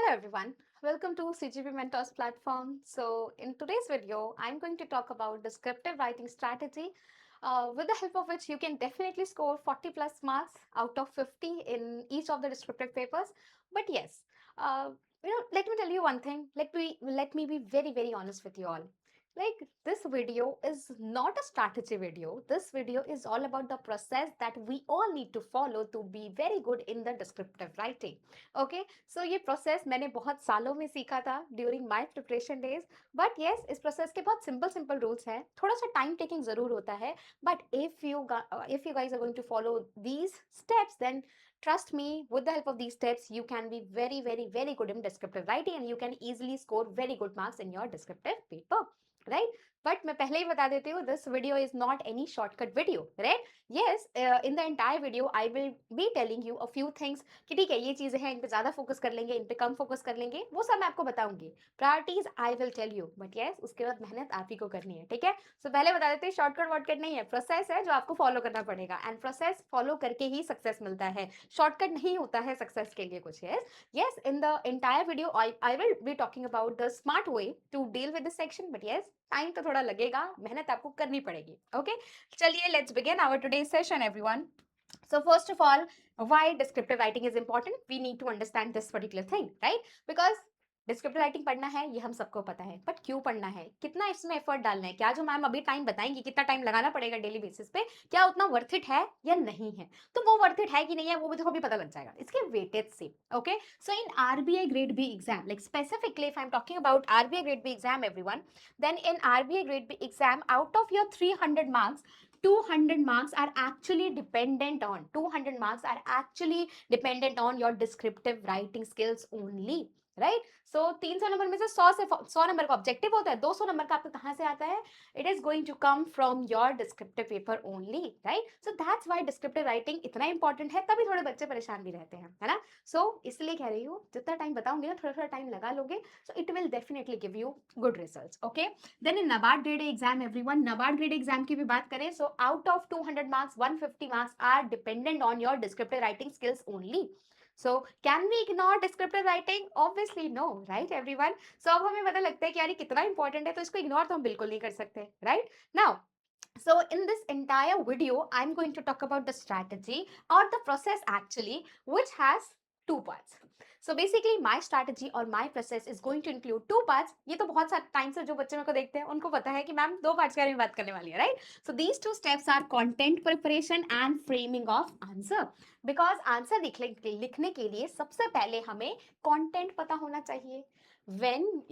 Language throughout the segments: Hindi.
everyone, welcome to CGP Mentors platform. So in today's video, I'm going to talk about descriptive writing strategy with the help of which you can definitely score 40 plus marks out of 50 in each of the descriptive papers. But yes, uh, let me tell you one thing. Let me be very honest with you all. Like this video is not a strategy video. This video is all about the process that we all need to follow to be very good in the descriptive writing. Okay, सो ये प्रोसेस मैंने बहुत सालों में सीखा था during my preparation days but yes इस प्रोसेस के बहुत सिंपल सिंपल रूल्स हैं थोड़ा सा टाइम टेकिंग जरूर होता है but if you guys are going to follow these steps then trust me with the help of these steps you can be very good in descriptive writing and you can easily score very good marks in your descriptive paper right but मैं पहले ही बता देती हूँ this video is not any shortcut video right yes in the entire video I will be telling you a few things कि ठीक है ये चीजें हैं इन पे ज्यादा फोकस कर लेंगे इन पे कम फोकस कर लेंगे वो सब मैं आपको बताऊंगी priorities I will tell you but yes उसके बाद मेहनत आप ही को करनी है ठीक है सो पहले बता देते हैं शॉर्टकट वॉर्टकट नहीं है प्रोसेस है जो आपको फॉलो करना पड़ेगा एंड प्रोसेस फॉलो करके ही सक्सेस मिलता है शॉर्टकट नहीं होता है सक्सेस के लिए कुछ yes in the entire video I will be talking about the smart way to deal with this section but yes time तो थोड़ा लगेगा मेहनत आपको करनी पड़ेगी ओके चलिए let's begin our today's session everyone so first of all why descriptive writing is important we need to understand this particular thing right because descriptive writing पढ़ना है ये हम सबको पता है बट क्यों पढ़ना है कितना इसमें एफर्ट डालना है क्या जो मैम अभी टाइम बताएंगी कितना टाइम लगाना पड़ेगा डेली बेसिस पे क्या उतना वर्थ इट है या नहीं है तो वो वर्थ इट है कि नहीं है वो भी तो अभी पता लग जाएगा इसके वेटेज से okay so in RBI grade B exam like specifically if I am talking about RBI grade B exam everyone then in RBI grade B exam out of your 300 marks 200 marks are actually dependent on 200 marks are actually dependent on your descriptive writing skills only right so 300 number में से 100 नंबर का ऑब्जेक्टिव होता है 200 नंबर का आपको कहां से आता है it is going to come from your descriptive paper only right so that's why descriptive writing इतना इंपॉर्टेंट है तभी थोड़े बच्चे परेशान भी रहते हैं है ना सो इसलिए कह रही हूँ जितना टाइम बताऊंगी ना थोड़ा थोड़ा टाइम लगा लोगे so it will definitely give you good results okay then in NABARD grade A exam everyone NABARD grade exam की भी बात करें so out of 200 marks 150 marks are dependent on your descriptive writing skills only so can we ignore descriptive writing obviously no right everyone so अब हमें पता लगता है कि यार ये कितना इंपॉर्टेंट है तो इसको इग्नोर तो हम बिल्कुल नहीं कर सकते right now so in this entire video I'm going to talk about the strategy or the process actually which has two parts so basically my strategy or my process is going to include two parts ये तो बहुत सारे टाइम से जो बच्चे मेरे को देखते हैं उनको पता है कि मैम दो पार्ट्स के बारे में बात करने वाली है right so these two steps are content preparation and framing of answer because answer लिखने के लिए सबसे पहले हमें कंटेंट पता होना चाहिए when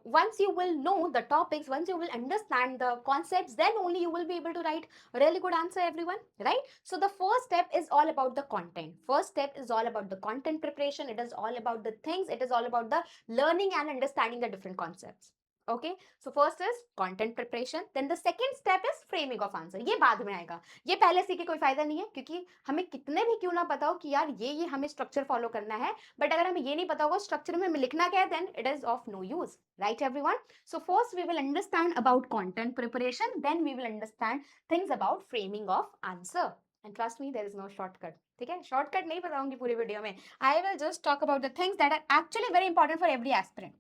once you will know the topics once you will understand the concepts then only you will be able to write a really good answer everyone right so the first step is all about the content first step is all about the content preparation it is all about the things it is all about the learning and understanding the different concepts okay so first is content preparation then the second step is framing of answer ये बाद में आएगा ये पहले सीखे कोई फायदा नहीं है क्योंकि हमें कितने भी क्यों ना पता हो कि यार ये हमें स्ट्रक्चर फॉलो करना है बट अगर हमें ये नहीं पता होगा स्ट्रक्चर में लिखना क्या है then it is of no use right everyone so first we will understand about content preparation then we will understand things about framing of answer and trust me there is no shortcut ठीक है शॉर्टकट नहीं बताऊंगी पूरी वीडियो में I will just talk about the things that are actually very important for every aspirant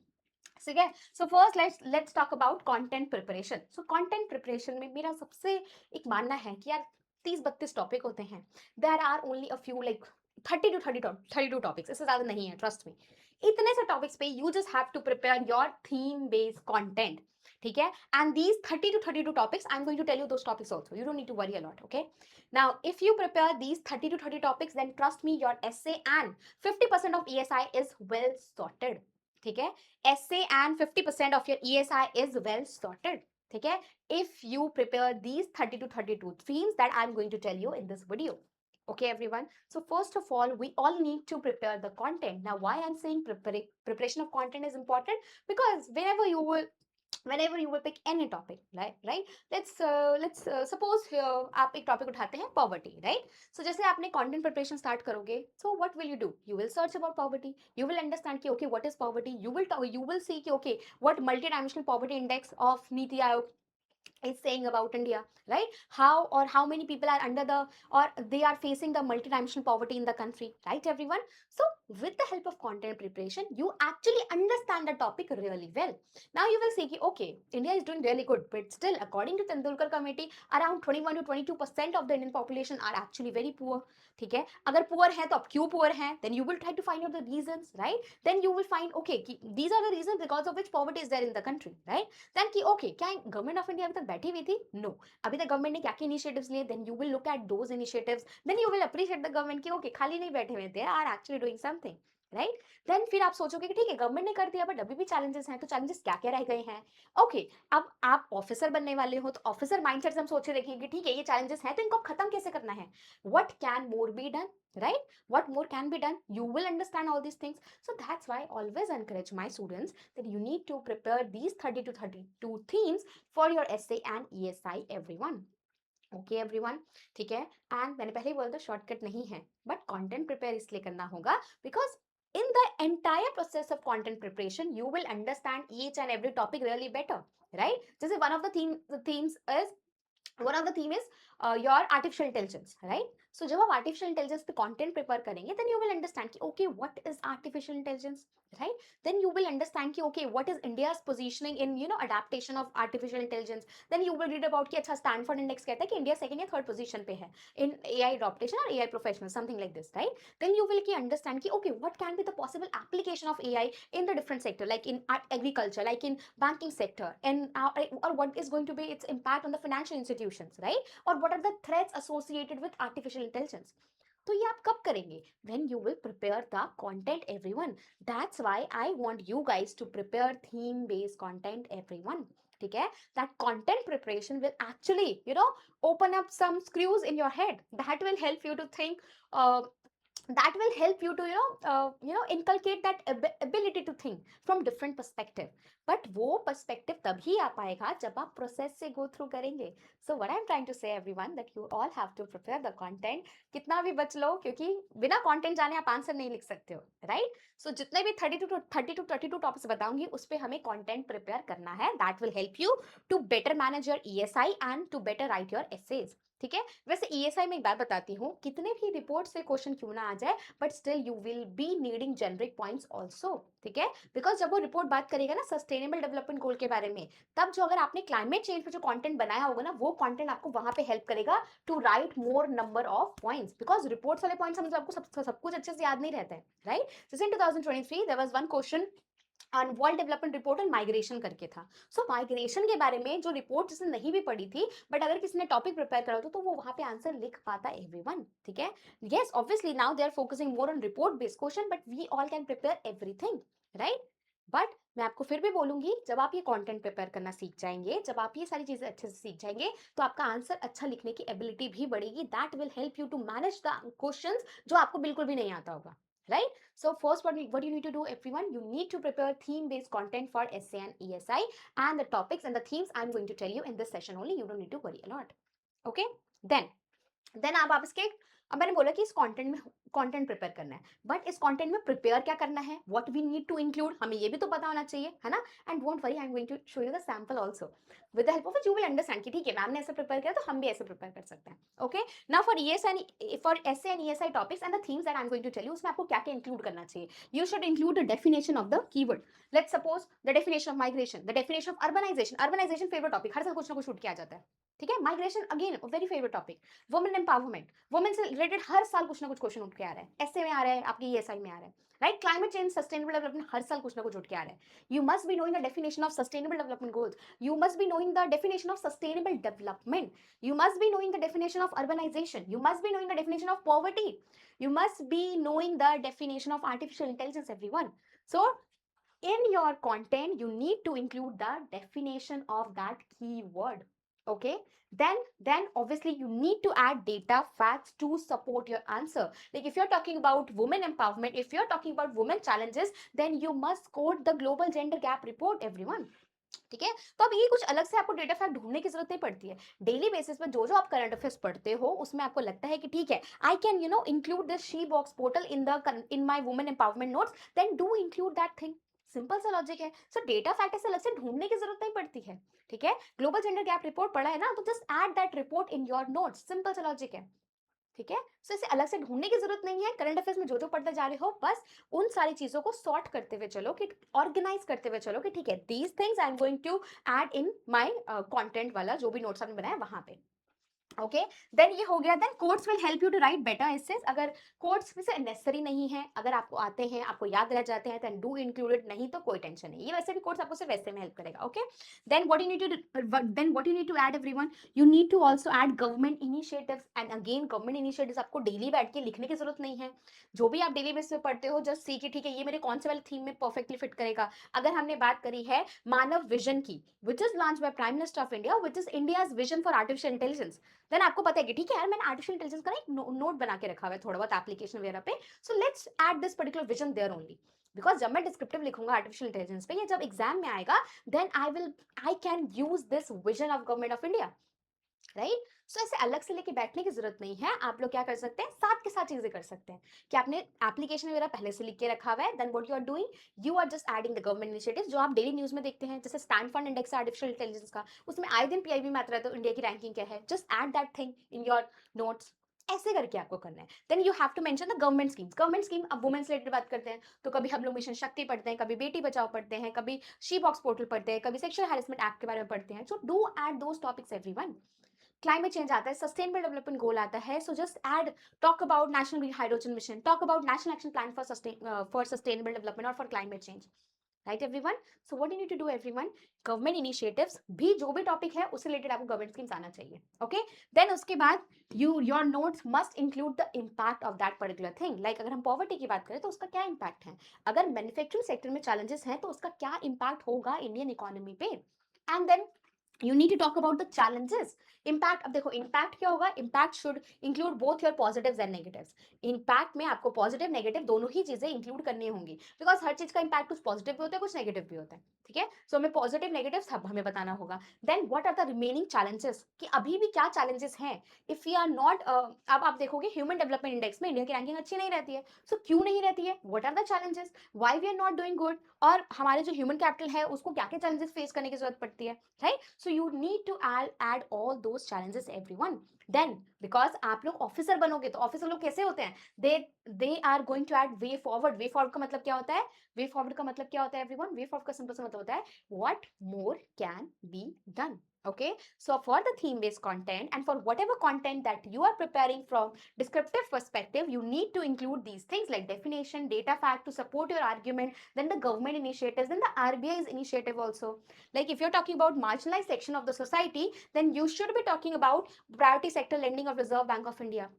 ठीक है so first let's talk about content preparation so content preparation में मेरा सबसे एक मानना है कि यार 30-32 टॉपिक होते हैं there are only a few like 32 topics इससे ज्यादा नहीं है ट्रस्ट मी इतने से टॉपिक्स पे you just have to prepare your theme based content ठीक है and these 30 to 32 topics I'm going to tell you those topics also you don't need to worry a lot okay now if you prepare these 30 to 30 topics then trust me your essay and 50% of ESI is well sorted ठीक है essay and 50% of your ESI is well sorted ठीक है if you prepare these 30 to 32 themes that I'm going to tell you in this video okay everyone so first of all we all need to prepare the content now why I'm saying preparation of content is important because whenever you will pick any topic right let's suppose आप एक टॉपिक उठाते हैं पॉवर्टी राइट सो जैसे आपने कंटेंट प्रिपरेशन स्टार्ट करोगे so what will you do you will search about poverty you will understand कि okay what is poverty you will see कि okay what multi dimensional poverty index of NITI Aayog is saying about India, right? How or how many people are under the or they are facing the multidimensional poverty in the country, right, everyone? So, with the help of content preparation, you actually understand the topic really well. Now you will say, okay, India is doing really good, but still, according to Tendulkar Committee, around 21 to 22% of the Indian population are actually very poor. ठीक है अगर पुअर है तो अब क्यों पुअर है then you will try to find out the reasons right then you will find okay these are the reasons because of which poverty is there in the country right then कि okay क्या गवर्नमेंट ऑफ इंडिया अभी तक बैठी हुई थी नो अभी तक गवर्नमेंट ने क्या क्या इनिशिएटिव्स लिए then you will look at those initiatives then you will appreciate the government कि okay खाली नहीं बैठे हुए they are actually doing something right then फिर आप सोचोगे कि ठीक है गवर्नमेंट ने कर दिया बट अभी भी चैलेंजेस हैं तो चैलेंजेस क्या क्या रह गए हैं ओके अब आप ऑफिसर बनने वाले हो तो ऑफिसर माइंडसेट से हम सोचे देखेंगे ठीक है ये चैलेंजेस हैं तो इनको खत्म कैसे करना है what can more be done right what more can be done you will understand all these things so that's why I always encourage my students that you need to prepare these 30 to 32 themes for your essay and ESI everyone okay everyone ठीक है एंड मैंने पहले ही बोला था शॉर्टकट नहीं है बट कंटेंट प्रिपेयर इसलिए करना होगा because in the entire process of content preparation you will understand each and every topic really better right जैसे one of the themes is one of the theme is your artificial intelligence right so जब आप artificial intelligence पे content prepare करेंगे then you will understand कि okay what is artificial intelligence right then you will understand कि okay what is India's positioning in you know adaptation of artificial intelligence then you will read about कि अच्छा Stanford index कहता है कि India second या third position पे है in AI adaptation or AI professional something like this right then you will understand कि okay what can be the possible application of AI in the different sector like in agriculture like in banking sector and or what is going to be its impact on the financial institutions right or what are the threats associated with artificial intelligence तो ये आप कब करेंगे when you will prepare the content everyone that's why I want you guys to prepare theme based content everyone ठीक है that content preparation will actually you know open up some screws in your head that will help you to think that will help you to you know inculcate that ability to think from different perspective but वो perspective तभी आ पाएगा जब आप process से go through करेंगे so what I'm trying to say everyone that you all have to prepare the content कितना भी बच लो क्योंकि बिना content जाने आप आंसर नहीं लिख सकते हो right so जितने भी 32 टॉपिक्स बताऊंगी उस पे हमें content prepare करना है that will help you to better manage your ESI and to better write your essays ठीक है वैसे ईएसआई में एक बात बताती हूँ कितने भी रिपोर्ट से क्वेश्चन क्यों ना आ जाए but still you will be needing generic points also ठीक है बिकॉज जब वो रिपोर्ट बात करेगा ना सस्टेनेबल डेवलपमेंट गोल के बारे में तब जो अगर आपने क्लाइमेट चेंज पे जो कंटेंट बनाया होगा ना वो कंटेंट आपको वहां पे हेल्प करेगा to write more number of points because reports वाले पॉइंट्स हम आपको सब कुछ अच्छे से याद नहीं रहते हैं राइट जैसे in 2023 there was one question on world development report on migration करके था सो माइग्रेशन के बारे में जो रिपोर्ट जिसने नहीं भी पढ़ी थी बट अगर किसी ने टॉपिक प्रिपेयर करा तो वो वहां पे आंसर लिख पाता एवरीवन ठीक है yes obviously now they are focusing more on report based question but we all can prepare everything right but मैं आपको फिर भी बोलूंगी जब आप ये कंटेंट प्रिपेयर करना सीख जाएंगे जब आप ये सारी चीजें अच्छे से सीख जाएंगे तो आपका आंसर अच्छा लिखने की एबिलिटी भी बढ़ेगी that will help you to manage the questions जो आपको बिल्कुल भी नहीं आता होगा right so first what you need to do everyone you need to prepare theme based content for essay and ESI and the topics and the themes I'm going to tell you in this session only you don't need to worry a lot okay then आप इसके अब मैंने बोला कि इस कंटेंट में कंटेंट प्रिपेयर करना है बट इस कंटेंट में प्रिपेयर क्या करना है what we need to include हमें ये भी तो पता होना चाहिए है ना and don't worry I am going to show you the sample also with the help of you will understand कि ठीक है मैम ने ऐसे प्रिपेयर किया तो हम भी ऐसे प्रिपेयर कर सकते हैं okay now for ES and for SA and ESI topics and the themes that I am going to tell you उसमें आपको क्या क्या इंक्लूड करना चाहिए you should include the definition of the keyword let's suppose the definition of migration the definition of urbanisation favourite topic हर साल कुछ ना कुछ उठ के आ जाता है ठीक है migration again very favourite topic women empowerment women से रिलेटेड हर साल कुछ ना कुछ क्वेश्चन उठ के आ रहा है एसए में आ रहा है आपकी ईएसआई में आ रहा है right climate change sustainable development हर साल कुछ ना कुछ उठ के आ रहा है you must be knowing the definition of sustainable development goals you must be knowing the definition of sustainable development you must be knowing the definition of urbanization you must be knowing the definition of poverty you must be knowing the definition of artificial intelligence everyone so in your content you need to include the definition of that keyword okay then obviously you need to add data facts to support your answer like if you're talking about women empowerment if you're talking about women challenges then you must quote the global gender gap report everyone ठीक है तो अब ये कुछ अलग से आपको डेटा फैक्ट ढूंढने की जरूरत नहीं पड़ती है डेली बेसिस पे जो आप करंट अफेयर्स पढ़ते हो उसमें आपको लगता है कि ठीक है I can include this She Box portal in my women empowerment notes then do include that thing simple सा लॉजिक है। सो डेटा फैक्ट ऐसे अलग से ढूंढने की जरूरत नहीं पड़ती है, ठीक है। ग्लोबल जेंडर गैप रिपोर्ट पढ़ा है ना, तो just add that report in your notes, simple सा लॉजिक है, ठीक है। सो इसे अलग से ढूंढने की जरूरत नहीं है। करंट अफेयर्स में जो जो पढ़ते जा रहे हो, बस उन सारी चीजों को सॉर्ट करते हुए चलो, कि ऑर्गेनाइज करते हुए चलो, कि ठीक है, these things I am going to add in my content वाला जो भी नोट्स आपने बनाया वहां पे। ओके, देन ये हो गया। Then codes will help you to write better essays. अगर कोड्स वैसे नेसेसरी नहीं है, अगर आपको आते हैं, आपको याद रह जाते हैं, देन डू इंक्लूडेड, नहीं तो कोई टेंशन नहीं, ये वैसे भी कोड्स आपको सिर्फ वैसे में हेल्प करेगा। Okay, then what you need to add everyone, you need to also add government initiatives. And again government initiatives आपको डेली बैठ के लिखने की जरूरत नहीं है। जो भी आप डेली बेस पे पढ़ते हो, जस्ट सी कि ठीक है, ये मेरे कौन से वाले थीम में परफेक्टली फिट करेगा। अगर हमने बात करी है मानव विजन की, which is launch by prime minister of India, which is India's vision for artificial intelligence, then आपको पता है कि ठीक है यार, मैंने आर्टिफिशियल इंटेलिजेंस का एक नोट बना के रखा हुआ है थोड़ा बहुत एप्लीकेशन वगैरह पे, so let's add this particular vision there only. Because जब मैं डिस्क्रिप्टिव लिखूंगा आर्टिफिशियल इंटेलिजेंस पे, या जब एग्जाम में आएगा, then I can use this vision of government of India, right. So ऐसे अलग से लेके बैठने की जरूरत नहीं है। आप लोग क्या कर सकते हैं, साथ के साथ चीजें कर सकते हैं, कि आपने एप्लीकेशन वगैरह पहले से लिख के रखा हुआ है, then what you are doing, you are just adding the government initiatives जो आप डेली न्यूज में देखते हैं, जैसे स्टैनफोर्ड इंडेक्स आर्टिफिशियल इंटेलिजेंस का, उसमें आए दिन पीआईबी में आता रहता है, तो इंडिया की रैंकिंग क्या है, just add that thing in your notes. ऐसे करके आपको करना है। Then you have to mention the government schemes. Government scheme, अब वुमेन्स रिलेटेड बात करते हैं, तो कभी हम लोग मिशन शक्ति पढ़ते हैं, कभी बेटी बचाओ पढ़ते हैं, कभी शी बॉक्स पोर्टल पढ़ते हैं, कभी सेक्सुअल हैरेसमेंट एक्ट के बारे में पढ़ते हैं। So do add those topics everyone. Climate change आता है, सस्टेनेबल डेवलपमेंट गोल आता है, so just add, talk about national green hydrogen mission, talk about national action plan for sustainable development और for climate change, right everyone. So what you need to do everyone, government initiatives भी, जो भी टॉपिक है उससे रिलेटेड आपको गवर्नमेंट स्कीम्स आना चाहिए। ओके, देन उसके बाद your notes must include the impact of that particular thing. Like अगर हम पॉवर्टी की बात करें तो उसका क्या इम्पैक्ट है, अगर मैन्युफैक्चरिंग सेक्टर में चैलेंजेस हैं तो उसका क्या इम्पैक्ट होगा इंडियन इकोनॉमी पे। And then you need to talk about the challenges, impact। अब देखो impact क्या होगा, impact should include both your positives and negatives। impact में आपको पॉजिटिव नेगेटिव दोनों ही चीजें इंक्लूड करनी होंगी, बिकॉज हर चीज का इम्पैक्ट कुछ पॉजिटिव भी होता है, कुछ नेगेटिव भी होता है, ठीक है। सो हमें पॉजिटिव नेगेटिव सब हमें बताना होगा। Then what are the remaining challenges, कि अभी भी क्या चैलेंजेस हैं। इफ वी आर नॉट, अब आप देखोगे ह्यूमन डेवलपमेंट इंडेक्स में इंडिया की रैंकिंग अच्छी नहीं रहती है, सो क्यों नहीं रहती है, what are the challenges, why we are not doing good, और हमारे जो ह्यूमन कैपिटल है उसको क्या क्या चैलेंजेस फेस करने की जरूरत पड़ती है, right. So you need to add all those challenges everyone। Then because आप लोग ऑफिसर बनोगे, तो ऑफिसर लोग कैसे होते हैं, they are going to add way forward। way forward का मतलब क्या होता है, way forward का मतलब क्या होता है everyone, way forward का सिंपल सा मतलब होता है what more can be done। Okay, so for the theme based content and for whatever content that you are preparing from descriptive perspective, you need to include these things like definition, data fact to support your argument, then the government initiatives, then the RBI's initiative also। Like if you're talking about marginalized section of the society, then you should be talking about priority sector lending of Reserve Bank of India,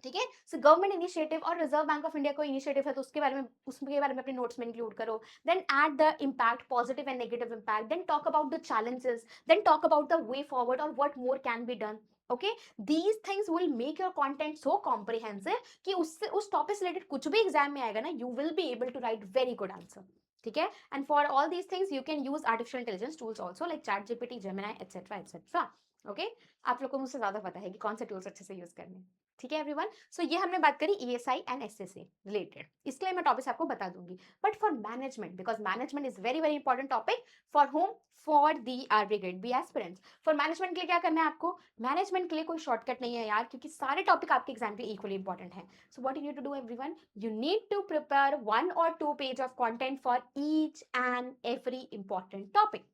ठीक है। सो गवर्नमेंट इनिशिएटिव और रिजर्व बैंक ऑफ इंडिया को इनिशिएटिव है, तो उसके बारे में अपने नोट्स में इंक्लूड करो। Then add the impact, positive and negative impact, then talk about the challenges, then talk about the way forward और what more can be done. Okay, these things will make your content so comprehensive कि उससे उस टॉपिक से रिलेटेड कुछ भी एग्जाम में आएगा ना, you will be able to write very good answer, ठीक है। And for all these things you can use artificial intelligence tools also, like chat GPT, Gemini etcetera etcetera. Okay, आप लोग को मुझसे ज्यादा पता है कि कौन से टूल्स अच्छे से यूज करने हैं, ठीक है एवरीवन। सो ये हमने बात करी ईएसआई एंड एसएससी रिलेटेड, इसके लिए मैं टॉपिक्स आपको बता दूंगी। But for management, because management is very very important topic for home, for the RB grade B aspirants. For management के लिए क्या करना है आपको, मैनेजमेंट के लिए कोई शॉर्टकट नहीं है यार, क्योंकि सारे टॉपिक आपके एग्जाम के इक्वली इंपॉर्टेंट है। So what you need to do everyone, you need to prepare 1 or 2 page of content for each and every important topic।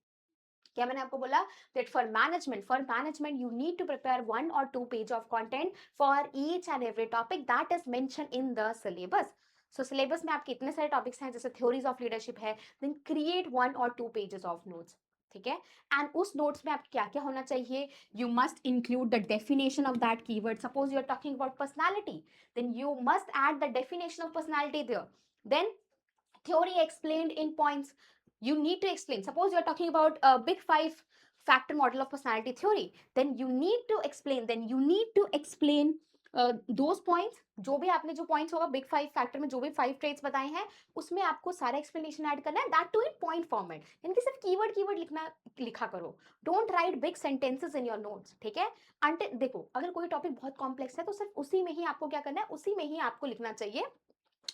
क्या मैंने आपको बोला, that for management you need to prepare 1 or 2 page of content for each and every topic that is mentioned in the syllabus। so syllabus में आपके इतने सारे टॉपिक्स हैं, जैसे थ्योरीज ऑफ लीडरशिप है, then create 1 or 2 pages of notes, ठीक है। एंड उस नोट्स में आप क्या क्या होना चाहिए, you must include the definition of that keyword. Suppose you are talking about personality, then you must add the definition of personality there. Then theory explained in points, you need to explain। suppose you're talking about a big 5 factor model of personality theory, then you need to explain those points। जो भी आपने जो पॉइंट्स होगा बिग 5 फैक्टर में, जो भी 5 ट्रेट्स बताए हैं, उसमें आपको सारा एक्सप्लेनेशन ऐड करना है, that too in point format, यानी कि सिर्फ कीवर्ड लिखा करो। Don't write big sentences in your notes, ठीक है। अंटिल देखो, अगर कोई टॉपिक बहुत कॉम्प्लेक्स है तो सिर्फ उसी में ही आपको क्या करना है, उसी में ही आपको लिखना चाहिए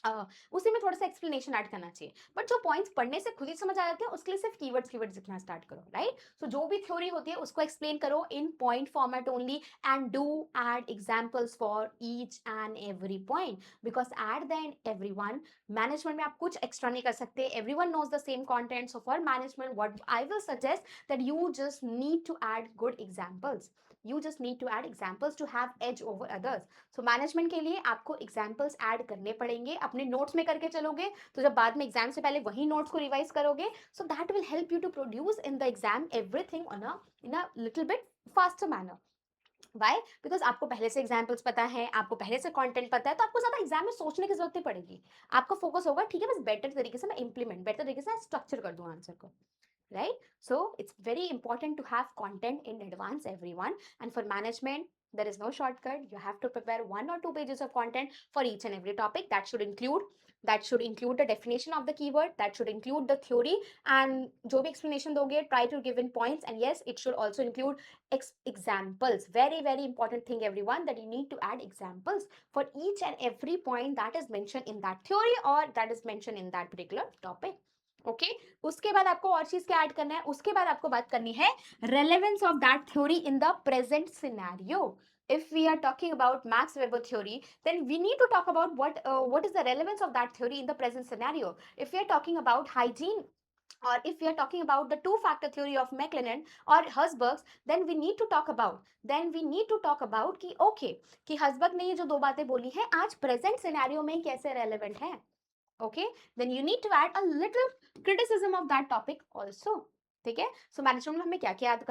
उसी में थोड़ा सा एक्सप्लेनेशन ऐड करना चाहिए, बट जो पॉइंट्स पढ़ने से खुद ही समझ आ जाते हैं उसके लिए सिर्फ कीवर्ड्स लिखना स्टार्ट करो, राइट? सो जो भी थ्योरी होती है उसको एक्सप्लेन करो in point format only, and do add examples for each and every point, because at the end everyone, management में आप कुछ एक्स्ट्रा नहीं कर सकते, everyone knows the same content, so for management what I will suggest that you just need to add good examples, you just need to add examples to have edge over others. So management के लिए आपको एग्जाम्पल्स ऐड करने पड़ेंगे, अपने नोट्स में करके चलोगे तो जब बाद में एग्जाम से पहले वही नोट्स को रिवाइज करोगे, so that will help you to produce in the exam everything on in a little bit faster manner. Why? Because आपको पहले से एग्जाम्पल्स पता है, आपको पहले से कंटेंट पता है, तो आपको ज्यादा एग्जाम में सोचने की जरूरत नहीं पड़ेगी। आपका फोकस होगा ठीक है बस बेटर तरीके से मैं इंप्लीमेंट, बेटर तरीके से स्ट्रक्चर कर दूं आंसर को, right? So it's very important to have content in advance, everyone. And for management, there is no shortcut. You have to prepare 1 or 2 pages of content for each and every topic. That should include the definition of the keyword. That should include the theory, and जो भी explanation दोगे, try to give in points. And yes, it should also include examples. Very very important thing, everyone, that you need to add examples for each and every point that is mentioned in that theory or that is mentioned in that particular topic. Okay उसके बाद आपको और चीज क्या ऐड करना है, उसके बाद आपको बात करनी है relevance of that theory in the present scenario. If we are talking about Max Weber theory, then we need to talk about what is the relevance of that theory in the present scenario. If we are talking about hygiene, or if we are talking about the two-factor theory of McLennan or Herzberg's, then we need to talk about कि okay कि हर्सबर्ग ने ये जो दो बातें बोली हैं आज प्रेजेंट सिनेरियो में कैसे रेलेवेंट है. Okay, then you need to add a little criticism of that topic also. ठीक है, सो मैनेजमेंट में हमें क्या क्या ऐड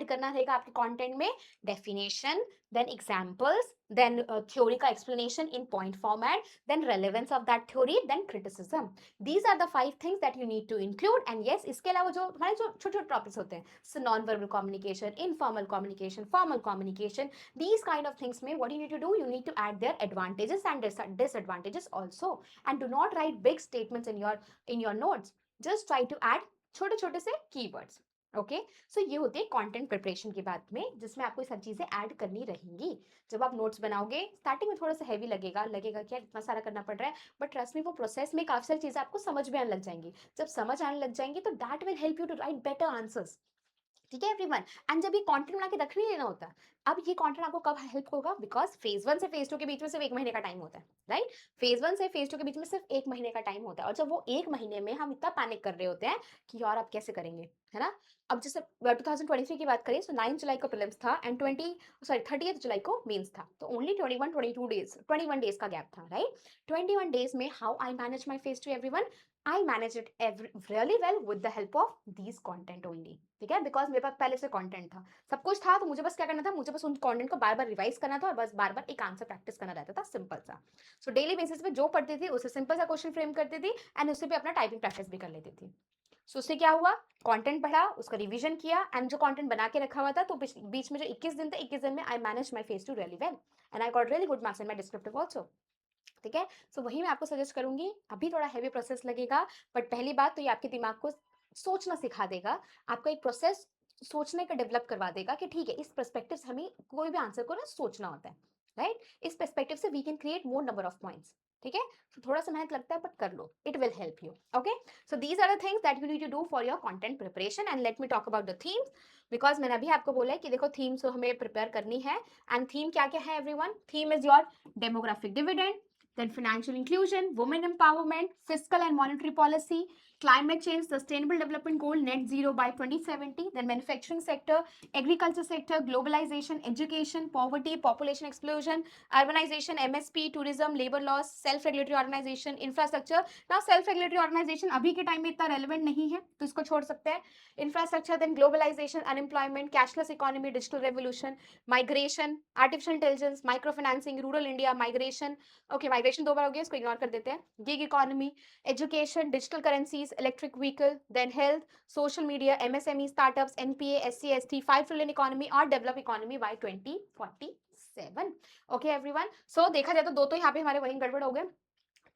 करना रहेगा आपके कंटेंट में, definition, then examples, then theory का explanation in point format, then relevance of that theory, then criticism. These are the 5 things that you need to include. And yes, इसके अलावा जो हमारे जो छोटे छोटे टॉपिक्स होते हैं, so non verbal communication, informal communication, formal communication, these kind of things में what you need to do, you need to add their advantages and disadvantages also. And do not write big statements in your notes. Just try to add छोटे छोटे से कीवर्ड्स. ओके, सो ये होती है कंटेंट प्रिपरेशन की बात में, जिसमें आपको ये सब चीजें ऐड करनी रहेंगी. जब आप नोट्स बनाओगे स्टार्टिंग में थोड़ा सा हैवी लगेगा कि इतना सारा करना पड़ रहा है, बट ट्रस्ट में वो प्रोसेस में काफी सारी चीजें आपको समझ में आने लग जाएंगी. जब समझ आने लग जाएंगी तो that will help you to write better answers. ठीक है एवरीवन, एंड जब ये कंटेंट बना के रख नहीं लेना होता. अब ये कंटेंट आपको कब हेल्प होगा, बिकॉज फेज 1 से फेज 2 के बीच में सिर्फ 1 महीने का टाइम होता है, राइट? फेज 1 से फेज 2 के बीच में सिर्फ 1 महीने का टाइम होता है, और जब वो 1 महीने में हम इतना पैनिक कर रहे होते हैं कि यार अब कैसे करेंगे, है ना? अब जैसे 2023 की बात करें तो 9 जुलाई को प्रीलिम्स था एंड 30 जुलाई को मेंस था, तो ओनली 21 डेज का गैप था, राइट? 21 डेज में how I manage my phase 2 everyone, I manage it really well with the help of these content only. ठीक है, बिकॉज मेरे पास पहले से कंटेंट था, सब कुछ था, तो मुझे बस क्या करना था, मुझे बस उन कंटेंट को बार बार रिवाइज करना था और बस बार बार एक आंसर प्रैक्टिस करना रहता था, सिंपल सा. सो डेली बेसिस पे जो पढ़ती थी उसे सिंपल सा क्वेश्चन फ्रेम करती थी एंड उससे भी अपना टाइपिंग प्रैक्टिस भी कर लेती थी. सो उससे क्या हुआ, कंटेंट पढ़ा, उसका रिवीजन किया, एंड जो कंटेंट बना के रखा हुआ था, तो बीच में जो 21 दिन थे, 21 दिन में I manage my phase 2 really well and I got really good marks in my descriptive also. ठीक है, सो वही मैं आपको सजेस्ट करूंगी. अभी थोड़ा हैवी प्रोसेस लगेगा, बट पहली बात तो ये आपके दिमाग को सोचना सिखा देगा, आपका एक प्रोसेस सोचने का डेवलप करवा देगा कि ठीक है इस पर्सपेक्टिव से हमें कोई भी आंसर को ना सोचना होता है, राइट? इस पर्सपेक्टिव से we can create more number of points. ठीक है, तो थोड़ा सा मेहनत लगता है बट कर लो, it will help you. Okay, so these are the things that you need to do for your content preparation. And let me talk about the themes, because मैंने अभी आपको बोला है कि देखो थीम्स तो हमें प्रिपेयर करनी है. एंड थीम क्या क्या है everyone, theme is your demographic dividend, then financial inclusion, women empowerment, fiscal and monetary policy, climate change, sustainable development goal, net zero by 2070, then manufacturing sector, agriculture sector, globalization, education, poverty, population explosion, urbanization, MSP, tourism, labor laws, self-regulatory organization, infrastructure. Now self-regulatory organization अभी के टाइम में इतना relevant नहीं है, तो इसको छोड़ सकते हैं. Infrastructure, then globalization, unemployment, cashless economy, digital revolution, migration, artificial intelligence, microfinancing, rural India, migration. ओके, माइग्रेशन 2 बार हो गया, इसको इग्नोर कर देते हैं. Gig economy, education, digital currencies, electric vehicle, then health, social media, MSME, startups, NPA, SC ST, 5 trillion economy और develop economy by 2047. Okay everyone, so देखा जाए तो दो तो यहाँ पे हमारे वही गड़बड़ हो गए,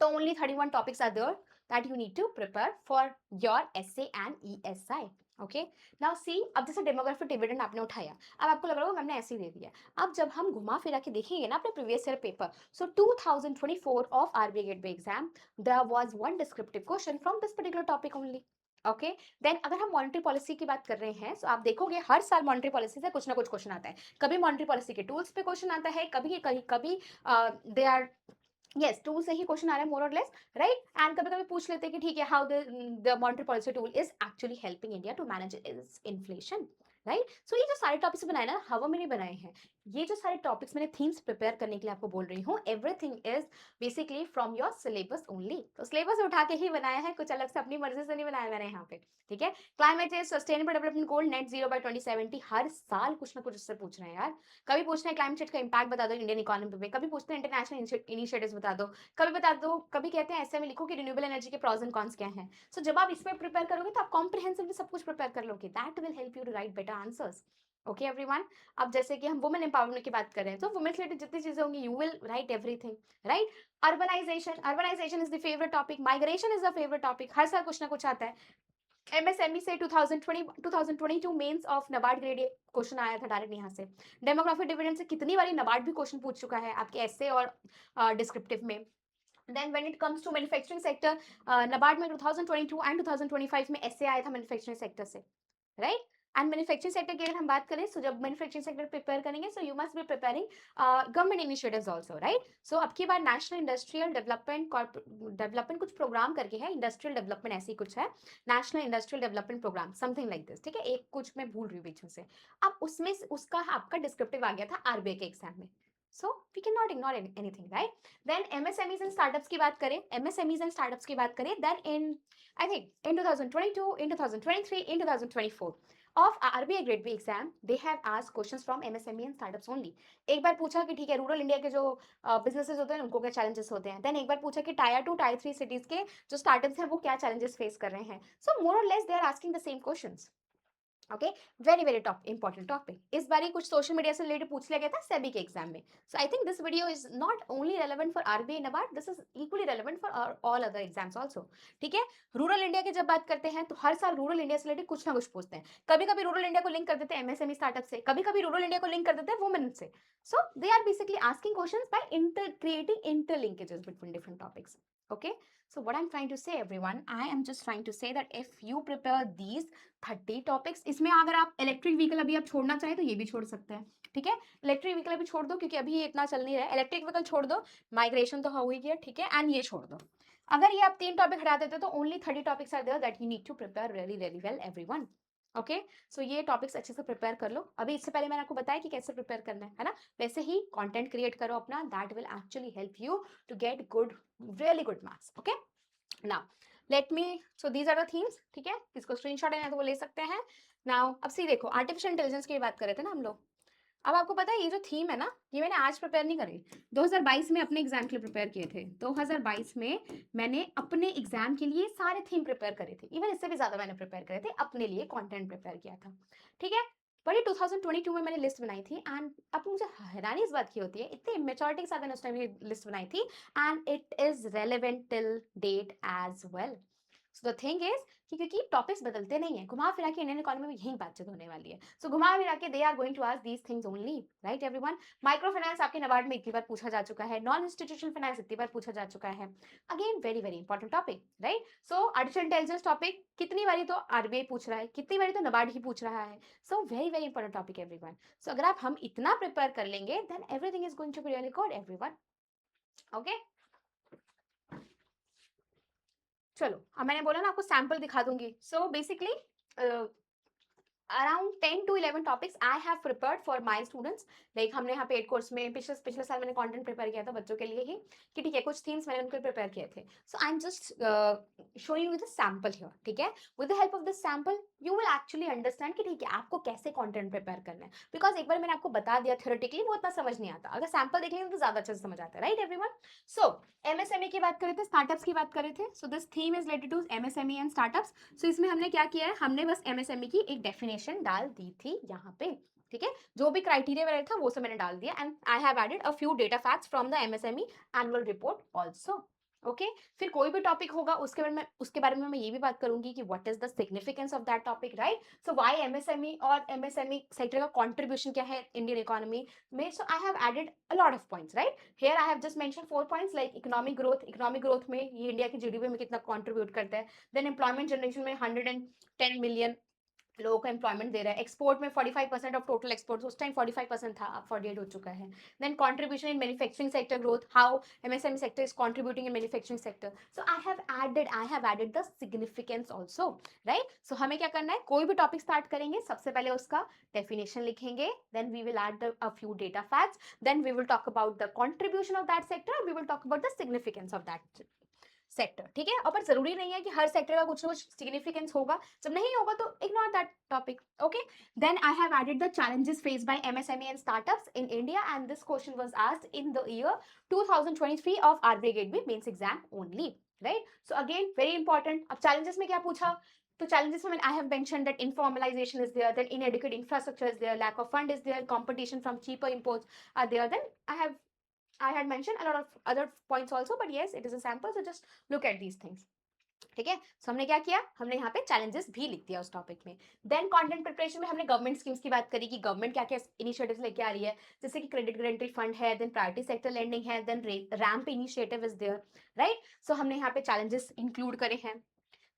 तो only 31 topics are there that you need to prepare for your essay and ESI. Okay, now see, अब जैसे डेमोग्राफिक डिविडेंड आपने उठाया, अब आपको लग रहा होगा मैंने ऐसे ही दे दिया। अब जब हम घुमा फिरा के देखेंगे ना अपने previous year paper, so 2024 of RBI grade B exam, there was one descriptive question from this particular topic only. Okay, then अगर हम मॉनेटरी पॉलिसी की बात कर रहे हैं, सो आप देखोगे हर साल मॉनेटरी पॉलिसी से कुछ ना कुछ क्वेश्चन आता है। कभी मॉनेटरी पॉलिसी के टूल्स पे क्वेश्चन आता है, कभी कभी कभी दे आर, यस, टूल से ही क्वेश्चन आ रहा है मोर और लेस, राइट। एंड कभी कभी पूछ लेते हैं कि ठीक है, how the monetary policy tool is actually helping India to manage its inflation, right. So ये जो सारे टॉपिक्स बनाए ना, हवा में नहीं बनाए हैं। ये जो सारे टॉपिक्स मैंने थीम्स प्रिपेयर करने के लिए आपको बोल रही हूँ, everything is basically from your syllabus only. तो सिलेबस उठा के ही बनाया है, कुछ अलग से अपनी मर्जी से नहीं बनाया मैंने यहाँ पे, ठीक है। Climate change, sustainable development goal, net zero by 2070, हर साल कुछ ना कुछ उससे पूछ रहे हैं यार। कभी पूछते हैं क्लाइमेट चेंज का इंपैक्ट बता दो इंडियन इकोनॉमी पे, कभी पूछते हैं इंटरनेशनल इनिशिएटिव्स बता दो, कभी बता दो, कभी कहते हैं ऐसे में लिखो कि रिन्यूएबल एनर्जी के प्रॉस एंड कॉन्स क्या हैं। सो जब आप इसमें प्रिपेयर करोगे तो आप कॉम्प्रिहेंसिवली सब कुछ प्रिपेयर कर लोगे, that will help you to write better answers. Okay everyone, अब जैसे कि हम वुमेन एम्पावरमेंट की बात कर रहे हैं, तो वुमेन रिलेटेड जितनी चीजें होंगी you will write everything, right. Urbanisation, urbanisation is the favourite topic, migration is the favourite topic, हर साल कुछ ना कुछ आता है। एमएसएमई से 2020 2022 mains of NABARD grade A question आया था डायरेक्ट यहाँ से। डेमोग्राफिक डिविडेंड से कितनी बारी नबार्ड भी क्वेश्चन पूछ चुका है आपके एसे और डिस्क्रिप्टिव में। Then when it comes to manufacturing sector, NABARD में 2022 एंड 2025 में ऐसे आया था मैन्युफैक्चरिंग सेक्टर से, राइट। एंड मैन्युफैक्चरिंग सेक्टर की अगर हम बात करें, सो जब मैन्युफैक्चरिंग सेक्टर प्रिपेयर करेंगे, so you must be preparing government initiatives also, right. So अब की बार नेशनल इंडस्ट्रियल डेवलपमेंट कुछ प्रोग्राम करके है, इंडस्ट्रियल डेवलपमेंट ऐसी कुछ है, national industrial development programme something like this, ठीक है। एक कुछ मैं भूल रही हूँ बीच में से। अब उसमें उसका आपका डिस्क्रिप्टिव आ गया था आरबीआई के एग्जाम में, so we can not ignore anything, right. Then MSMEs and startups की बात करें, एमएसएमईज एंड स्टार्टअप्स की बात करें, then in I think in 2022, in 2023, in 2024 of RBI Grade B exam, they have asked questions from MSME and startups only. एक बार पूछा कि ठीक है रूरल इंडिया के जो बिजनेसेस होते हैं उनको क्या चैलेंजेस होते हैं, देन एक बार पूछा कि टायर 2 टायर 3 सिटीज के जो स्टार्टअप्स हैं वो क्या चैलेंजेस फेस कर रहे हैं। सो मोर और less they are asking the same questions. Okay, very very top important topic. इस बार ही कुछ सोशल मीडिया से रिलेटेड पूछ लिया गया था सेबी के एग्जाम में। So I think this video is not only relevant for RBI NABARD, this is equally relevant for all other exams also, ठीक है। रूरल इंडिया की जब बात करते हैं तो हर साल रूरल इंडिया से रिलेटेड कुछ ना कुछ पूछते हैं। कभी कभी रूरल इंडिया को लिंक कर देते हैं एमएसएमई स्टार्टअप से, कभी कभी रूरल इंडिया को लिंक कर देते हैं वुमेन से। So they are basically asking questions by creating interlinkages between different topics. Okay, so what I'm trying to say everyone, I am just trying to say that if you prepare these 30 topics, इसमें अगर आप इलेक्ट्रिक व्हीकल अभी आप छोड़ना चाहे तो ये भी छोड़ सकते हैं, ठीक है। इलेक्ट्रिक व्हीकल अभी छोड़ दो क्योंकि अभी ये इतना चल नहीं रहा है, इलेक्ट्रिक व्हीकल छोड़ दो, माइग्रेशन तो हो ही गया, ठीक है, एंड ये छोड़ दो। अगर ये आप 3 टॉपिक हटा देते तो only 30 topics are there that you need to prepare really really well everyone. Okay, so ये टॉपिक्स अच्छे से प्रिपेयर कर लो। अभी इससे पहले मैंने आपको बताया कि कैसे प्रिपेयर करना है ना। वैसे ही कंटेंट क्रिएट करो अपना, that will actually help you to get good, really good marks. Okay, now let me, so these are the themes, ठीक है। किसको स्क्रीनशॉट लेना है तो वो ले सकते हैं। नाउ अब सी देखो, आर्टिफिशियल इंटेलिजेंस की बात कर रहे थे ना हम लोग। अब आपको पता है ये जो थीम है ना, ये मैंने आज प्रिपेयर नहीं करी, 2022 में अपने एग्जाम के लिए प्रिपेयर किए थे। 2022 में मैंने अपने एग्जाम के लिए सारे थीम प्रिपेयर करे थे, इवन इससे भी ज्यादा मैंने प्रिपेयर करे थे, अपने लिए कंटेंट प्रिपेयर किया था, ठीक है। पर ये 2022 में मैंने लिस्ट बनाई थी, एंड अब मुझे हैरानी इस बात की होती है, इतनी इमेच्योरिटी के साथ मैंने उस टाइम ये लिस्ट बनाई थी, and it is relevant till date as well. So the thing is कि क्योंकि टॉपिक्स बदलते नहीं है, घुमा फिरा के इंडियन इकोनॉमी में यही बातचीत होने वाली है। सो घुमा फिरा के they are going to ask these things only, right everyone. Micro finance आपके नबार्ड में इतनी बार पूछा जा चुका है, नॉन इंस्टीट्यूशनल फाइनेंस इतनी बार पूछा जा चुका है, again very very important topic, right. So artificial intelligence topic कितनी बारी तो आरबीआई पूछ रहा है, कितनी बारी तो नबार्ड ही पूछ रहा है। So very very important topic everyone. So अगर आप हम इतना प्रिपेयर कर लेंगे then everything is going to be really good everyone. Okay, चलो अब मैंने बोला ना आपको सैंपल दिखा दूंगी। So basically around 10 to 11 topics I have prepared for my students. Like हमने यहाँ पे 8 कोर्स में पिछले साल मैंने कंटेंट प्रिपेयर किया था बच्चों के लिए ही, कि ठीक है कुछ थीम्स मैंने उनके प्रिपेयर किए थे। So I am just showing you the sample here, ठीक है। With the help of this sample you will actually understand कि ठीक है आपको कैसे कंटेंट प्रिपेयर करना है, बिकॉज एक बार मैंने आपको बता दिया थ्योरेटिकली वो इतना समझ नहीं आता, अगर सैंपल देख लेंगे तो ज्यादा अच्छे से समझ आता है, राइट एवरीवन। सो एमएसएमई की बात कर रहे थे, स्टार्टअप्स की बात कर रहे थे। So this theme is related to MSME and startups. So इसमें हमने क्या किया है, हमने बस एमएसएमई की एक डेफिनेशन डाल दी थी यहाँ पे, ठीक है। जो भी क्राइटेरिया वगैरह था वो सब मैंने डाल दिया, and I have added a few data facts from the MSME annual report also. Okay फिर कोई भी टॉपिक होगा उसके बारे में मैं ये भी बात करूंगी कि what is the significance of that topic, right? So why MSME और एमएसएमई सेक्टर का कंट्रीब्यूशन क्या है इंडियन इकोनॉमी में. So I have added a lot of points, right? Here I have just mention 4 points like economic growth में ये इंडिया की जीडीपी में कितना कंट्रीब्यूट करता है. देन एम्प्लॉयमेंट जनरेशन में 110 मिलियन लोगों को एम्प्लॉयमेंट दे रहा है. एक्सपोर्ट में 45% ऑफ टोटल एक्सपोर्ट, उस टाइम 45% था, अब 48 हो चुका है. Then contribution in manufacturing sector growth, how MSME sector is contributing in manufacturing sector. So I have added the significance also, right? So हमें क्या करना है, कोई भी टॉपिक स्टार्ट करेंगे सबसे पहले उसका डेफिनेशन लिखेंगे, then we will add a few data facts, then we will talk about the contribution of that sector, we will talk about the significance of that sector. ठीक है, और पर जरूरी नहीं है कि हर सेक्टर का कुछ ना कुछ सिग्निफिकेंस होगा. जब नहीं होगा तो ignore that topic. Okay, then I have added the challenges faced by MSME and startups in India, and this question was asked in the year 2023 of our brigade में mains exam only, right? So again very important. अब challenges में क्या पूछा, तो challenges में I have mentioned that informalization is there, then inadequate infrastructure is there, lack of fund is there, competition from cheaper imports are there. Then I had mentioned a lot of other points also, but yes, it is a sample, so just look at these things. ठीक है, सो हमने क्या किया, हमने यहाँ पे चैलेंजेस भी लिख दिया उस टॉपिक में. देन कंटेंट प्रिपरेशन में हमने गवर्नमेंट स्कीम्स की बात करी कि गवर्नमेंट क्या क्या इनिशिएटिव्स लेके आ रही है, जैसे कि क्रेडिट गारंटी फंड है, देन प्रायोरिटी सेक्टर लेंडिंग है, then RAMP initiative is there, right? So हमने यहाँ पे चैलेंजेस इंक्लूड करे हैं.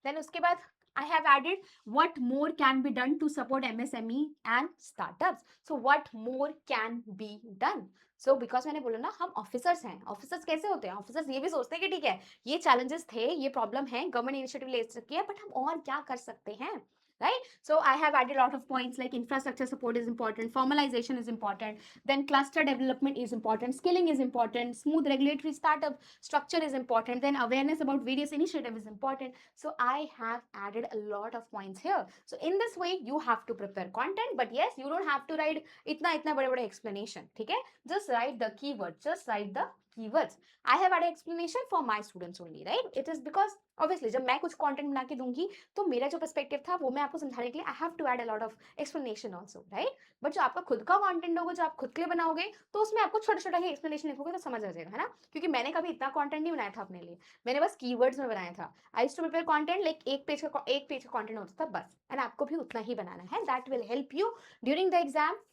देन उसके बाद I have added what more can be done to support MSME and startups. So what more can be done? So because मैंने बोला ना, हम ऑफिसर्स हैं. ऑफिसर्स कैसे होते हैं, ऑफिसर्स ये भी सोचते हैं कि ठीक है ये चैलेंजेस थे, ये प्रॉब्लम है, गवर्नमेंट इनिशिएटिव ले सकती है, बट हम और क्या कर सकते हैं, right? So I have added a lot of points like infrastructure support is important, formalization is important, then cluster development is important, skilling is important, smooth regulatory startup structure is important, then awareness about various initiatives is important. So I have added a lot of points here. So in this way you have to prepare content, but yes, you don't have to write इतना बड़े बड़े explanation. ठीक है, just write the keywords, just write the keywords. I have added explanation for my students only, right? It is because obviously जब मैं कुछ content बना के दूंगी तो मेरा जो perspective था वो मैं आपको समझाने के लिए I have to add a lot of explanation also, right? But जो आपका खुद का content होगा, जो आप खुद के लिए बनाओगे, तो उसमें आपको छोटा छोटा ही explanation लिखोगे तो समझ आ जाएगा, है ना? क्योंकि मैंने कभी इतना content नहीं बनाया था अपने लिए, मैंने बस keywords में बनाया था. I used to prepare content like एक पेज का content होता था बस, एंड आपको भी उतना ही बनाना है. That will help you during the exam,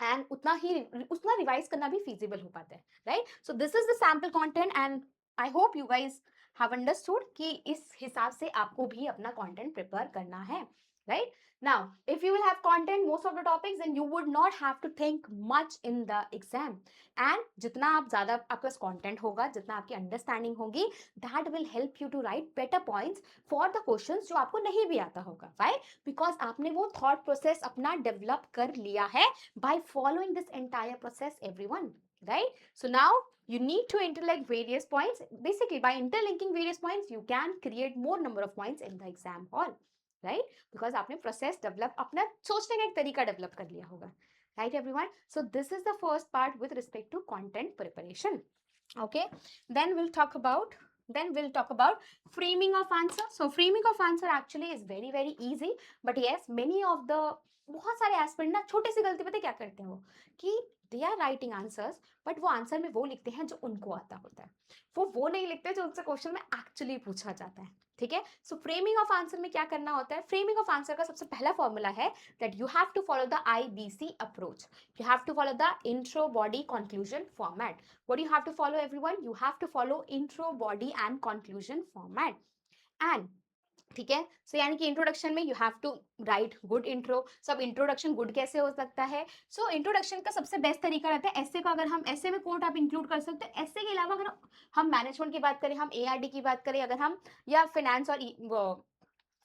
and उतना रिवाइज करना भी फीजिबल हो पाता है, right? So this is the sample content and I hope you guys have understood कि इस हिसाब से आपको भी अपना कंटेंट प्रिपेयर करना है, right? Now if you will have content most of the topics, then you would not have to think much in the exam, and जितना आप ज़्यादा आपके पास content होगा, जितना आपकी understanding होगी, that will help you to write better points for the questions जो आपको नहीं भी आता होगा. Why? Because आपने वो thought process अपना develop कर लिया है by following this entire process, everyone, right? So now you need to interlink various points. Basically by interlinking various points you can create more number of points in the exam hall, right? Because आपने process develop, अपना सोचने का एक तरीका develop कर लिया होगा, right everyone? So this is the first part with respect to content preparation. Okay, then we'll talk about framing of answer. So framing of answer actually is very very easy, but yes, many of the बहुत सारे एस्पिरेंट ना छोटी सी गलती पता क्या करते हैं वो, कि they are writing answers but वो आंसर में वो लिखते हैं जो उनको आता होता है, वो नहीं लिखते जो उनसे क्वेश्चन में एक्चुअली पूछा जाता है. ठीक है, सो फ्रेमिंग ऑफ आंसर में क्या करना होता है, फ्रेमिंग ऑफ आंसर का सबसे पहला फॉर्मूला है that you have to follow the IBC approach. You have to follow the intro, body, conclusion format. What do you have to follow, everyone? You have to follow intro, body and conclusion format. And ठीक है, सो यानी कि इंट्रोडक्शन में you have to write good intro. सब इंट्रोडक्शन गुड कैसे हो सकता है? सो इंट्रोडक्शन का सबसे बेस्ट तरीका रहता है ऐसे का, अगर हम ऐसे में कोट आप इंक्लूड कर सकते हैं. ऐसे के अलावा अगर हम मैनेजमेंट की बात करें, हम ARD की बात करें, अगर हम या फाइनेंस और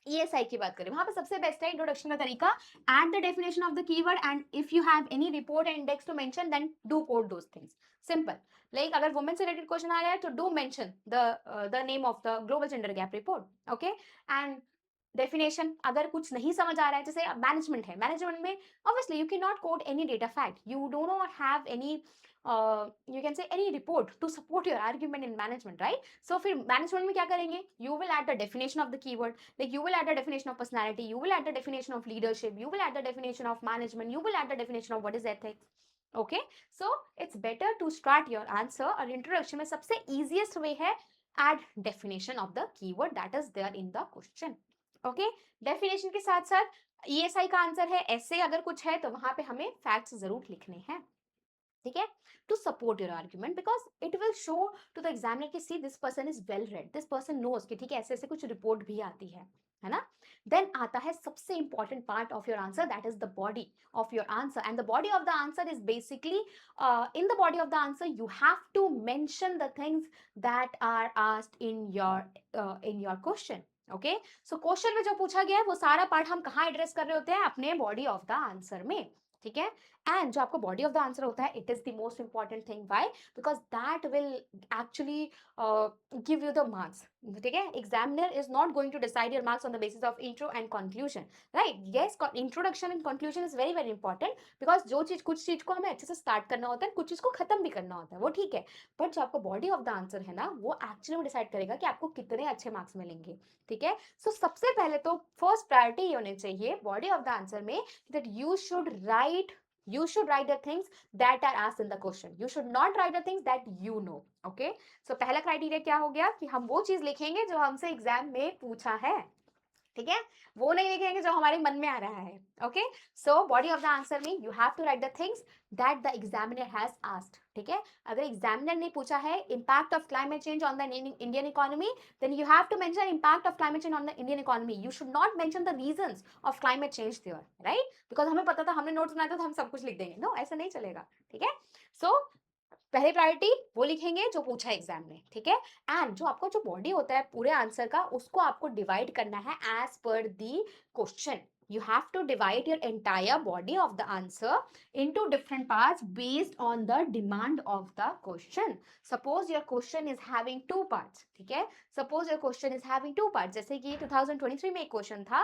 ESI की बात करें, वहां पे सबसे बेस्ट है इंट्रोडक्शन का तरीका. Add the definition of the keyword, and if you have any report and index to mention, then do quote those things. Simple. Like अगर वुमेन से रिलेटेड क्वेश्चन आ रहा है तो do mention the name of the global gender gap report. Okay, and definition अगर कुछ नहीं समझ आ रहा है, जैसे मैनेजमेंट है, मैनेजमेंट में obviously you can not quote any data fact, you do not have any you can say any report to support your argument in management, right? So फिर management में क्या करेंगे, you will add the definition of the keyword, like you will add the definition of personality, you will add the definition of leadership, you will add the definition of management, you will add the definition of what is ethics. Okay, so it's better to start your answer. और introduction में सबसे easiest way है add definition of the keyword that is there in the question. Okay, definition के साथ साथ ESI का आंसर है, ऐसे अगर कुछ है तो वहां पे हमें फैक्ट्स जरूर लिखने हैं, ठीक है, to support your argument, because it will show to the examiner कि see this person is well read, this person knows कि ठीक है ऐसे ऐसे कुछ रिपोर्ट भी आती है ना. देन आता है सबसे important part of your answer, that is the body of your answer, and the body of the answer is basically in the body of the answer you have to mention the things that are asked in your question. Okay, so question में जो पूछा गया है वो सारा पार्ट हम कहाँ एड्रेस कर रहे होते हैं, अपने बॉडी ऑफ द आंसर में, ठीक है. एंड जो आपको बॉडी ऑफ द आंसर होता है, it is the most important thing. Why? Because that will actually give you the marks, ठीक है. Examiner is not going to decide your marks on the basis of intro and conclusion, right. Yes, introduction and conclusion is very very important, because जो चीज, कुछ चीज को हमें अच्छे से स्टार्ट करना होता है, कुछ चीज को खत्म भी करना होता है, वो ठीक है. बट जो आपको बॉडी ऑफ द आंसर है ना, वो एक्चुअली डिसाइड करेगा कि आपको कितने अच्छे मार्क्स मिलेंगे, ठीक है. सो सबसे पहले तो फर्स्ट प्रायोरिटी ये होनी चाहिए बॉडी ऑफ द आंसर में, that you should write the things that are asked in the question. You should not write the things that you know. Okay, so पहला क्राइटेरिया क्या हो गया कि हम वो चीज लिखेंगे जो हमसे एग्जाम में पूछा है, ठीक है, वो नहीं लिखेंगे जो हमारे मन में आ रहा है. Okay, so body of the answer में you have to write the things that the examiner has asked, ठीक है. अगर एग्जामिनर ने पूछा है impact of climate change on the Indian economy, then you have to mention impact of climate change on the Indian economy. You should not mention the reasons of climate change there, right, because हमें पता था, हमने नोट्स बनाया था तो हम सब कुछ लिख देंगे. नो, ऐसा नहीं चलेगा, ठीक है. सो पहली प्रायोरिटी वो लिखेंगे जो पूछा एग्जाम में, ठीक है. एंड जो आपका जो बॉडी होता है पूरे आंसर का, उसको आपको डिवाइड करना है एज पर the question. You have to divide your entire body of the answer into different parts based on the demand of the question. Suppose your question is having two parts, ठीक है. Suppose your question is having two parts, जैसे कि 2023 में एक क्वेश्चन था,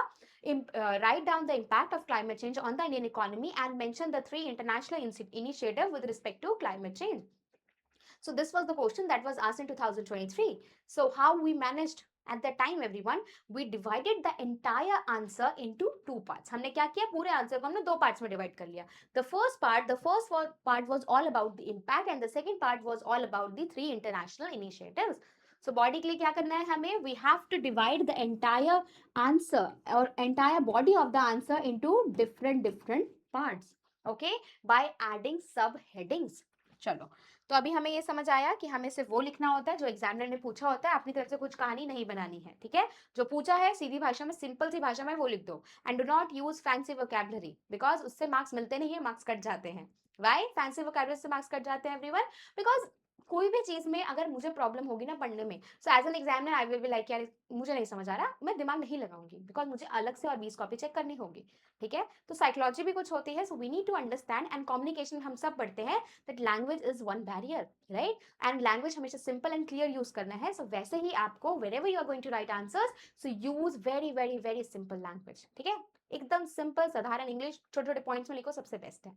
write down the impact of climate change on the Indian economy and mention the 3 international initiatives with respect to climate change. So this was the question that was asked in 2023. So how we managed at that time, everyone, we divided the entire answer into two parts. हमने क्या किया, पूरे आंसर को हमने दो पार्ट्स में डिवाइड कर लिया. The first part was all about the impact and the second part was all about the 3 international initiatives. So body के लिए क्या करना है हमें, we have to divide the entire answer or entire body of the answer into different parts, okay, by adding subheadings. चलो, तो अभी हमें ये समझ आया कि हमें सिर्फ वो लिखना होता है जो एग्जामिनर ने पूछा होता है, अपनी तरफ से कुछ कहानी नहीं बनानी है, ठीक है. जो पूछा है सीधी भाषा में, सिंपल सी भाषा में वो लिख दो. And do not use fancy vocabulary, because उससे मार्क्स मिलते नहीं है, मार्क्स कट जाते हैं. वाई फैंसी वोकैबुलरी से मार्क्स कट जाते हैं एवरीवन? बिकॉज कोई भी चीज में अगर मुझे प्रॉब्लम होगी ना पढ़ने में, so as an examiner I will be like यार मुझे नहीं समझ आ रहा, मैं दिमाग नहीं लगाऊंगी, बिकॉज मुझे अलग से और 20 कॉपी चेक करनी होगी, ठीक है. तो साइकोलॉजी भी कुछ होती है, so we need to understand. And communication हम सब पढ़ते हैं that language is one barrier, right. And language हमेशा सिंपल एंड क्लियर यूज करना है. सो वैसे ही आपको wherever you are going to write answers, so use very very very simple language, ठीक है. एकदम सिंपल साधारण इंग्लिश, छोटे छोटे पॉइंट्स में लिखो, सबसे बेस्ट है,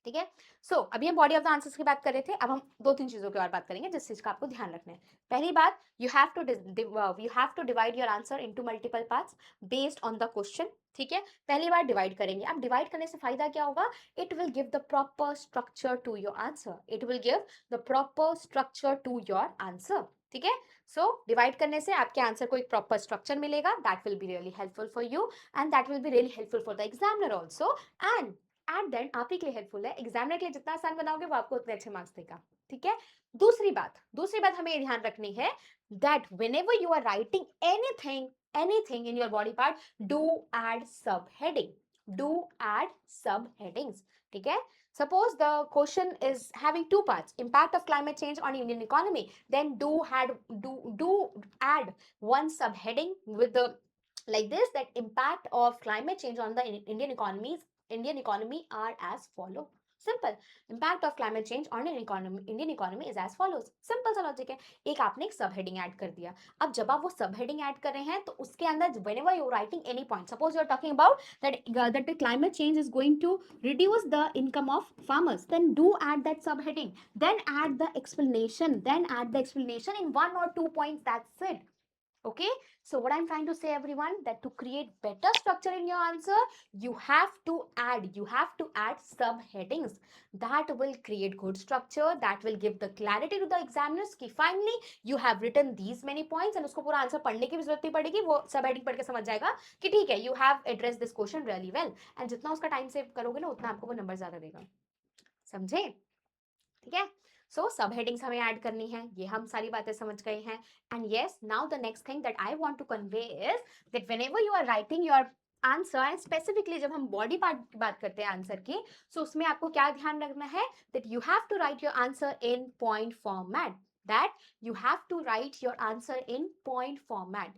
ठीक है. सो अभी हम बॉडी ऑफ द आंसर्स की बात कर रहे थे, अब हम दो तीन चीजों की और बात करेंगे जिस चीज का आपको ध्यान रखना है. पहली बात, you have to divide your answer into multiple parts based on the question, ठीक है. पहली बार डिवाइड करेंगे. अब डिवाइड करने से फायदा क्या होगा, it will give the proper structure to your answer, it will give the proper structure to your answer, ठीक है. सो डिवाइड करने से आपके आंसर को एक प्रॉपर स्ट्रक्चर मिलेगा, that will be really helpful for you and that will be really helpful for the examiner also. And then आप ही के लिए हेल्पफुल है. एग्जामिनर के लिए जितना आसान बनाओगे वो आपको उतने अच्छे मार्क्स देगा, ठीक है. दूसरी बात हमें ये ध्यान रखनी है that whenever you are writing anything in your body part, do add subheadings, ठीक है. Suppose the question is having two parts, impact of climate change on Indian economy, then do add one subheading with the like this, that impact of climate change on the Indian economy are as follow. Simple. Impact of climate change on Indian economy is as follows. Simple सा लॉजिक है. एक आपने एक सब हेडिंग ऐड कर दिया. अब जब आप वो सब हेडिंग ऐड कर रहे हैं तो उसके अंदर whenever you are writing any point, suppose you are talking about that the climate change is going to reduce the income of farmers, then do add that subheading. Then add the explanation. In one or two points. That's it. Okay, so what I'm trying to say, everyone, that to create better structure in your answer, you have to add subheadings that will create good structure, that will give the clarity to the examiners कि finally you have written these many points, and उसको पूरा आंसर पढ़ने की भी जरूरत नहीं पड़ेगी, वो सब हेडिंग पढ़ के समझ जाएगा कि ठीक है, you have addressed this question really well, and जितना उसका टाइम सेव करोगे ना, उतना आपको वो नंबर ज्यादा देगा, समझे? ठीक है, सो सब हेडिंग्स हमें ऐड करनी है, ये हम सारी बातें समझ गए हैं. And yes, now the next thing that I want to convey is that whenever you are writing your answer, and specifically जब हम बॉडी पार्ट की बात करते हैं आंसर की, सो उसमें आपको क्या ध्यान रखना है, that you have to write your answer in point format, that you have to write your answer in point format.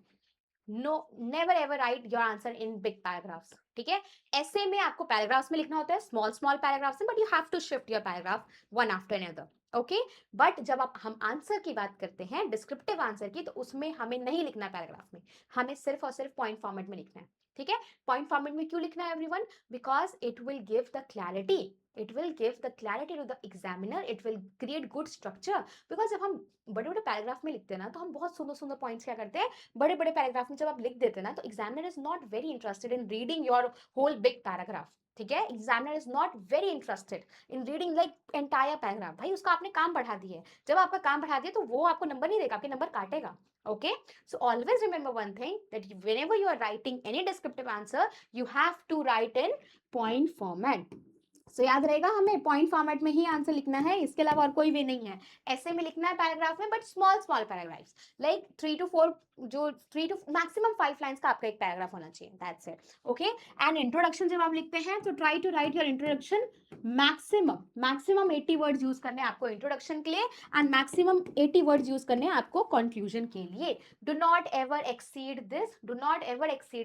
No, never ever write your answer in big paragraphs. ठीक है, ऐसे में आपको पैराग्राफ्स में लिखना होता है, स्मॉल स्मॉल पैराग्राफ्स में, but you have to shift your paragraph one after another. Okay, but जब हम आंसर की बात करते हैं, डिस्क्रिप्टिव आंसर की, तो उसमें हमें नहीं लिखना पैराग्राफ में, हमें सिर्फ और सिर्फ पॉइंट फॉर्मेट में लिखना है. ठीक है, पॉइंट फॉर्मेट में क्यों लिखना है everyone? Because it will give the clarity, it will give the clarity to the examiner, it will create good structure. because जब हम बड़े बड़े पैराग्राफ में लिखते हैं ना, तो हम बहुत सुंदर सुंदर पॉइंट्स क्या करते हैं, बड़े बड़े पैराग्राफ में जब आप लिख देते हैं ना, तो examiner is not very interested in reading your whole big paragraph. ठीक है, examiner is not very interested in reading like entire paragraph. भाई उसका आपने काम बढ़ा दिया है, जब आपका काम बढ़ा दिया तो वो आपको नंबर नहीं देगा, आपके नंबर काटेगा. Okay, so always remember one thing, that whenever you are writing any descriptive answer, you have to write in point format. So याद रहेगा, हमें पॉइंट फॉर्मेट में ही आंसर लिखना है, इसके अलावा और कोई वे नहीं है. ऐसे में लिखना है पैराग्राफ में, but small small paragraphs, like 3 to 4, जो 3 to मैक्सिमम 5 लाइंस का आपका एक पैराग्राफ होना चाहिए. That's it. Okay, and introduction जब आप लिखते हैं, तो try to write your introduction maximum 80 words use करने हैं आपको इंट्रोडक्शन के लिए, एंड मैक्सिमम 80 वर्ड्स यूज करने हैं आपको कंक्लूजन के लिए. Do not ever exceed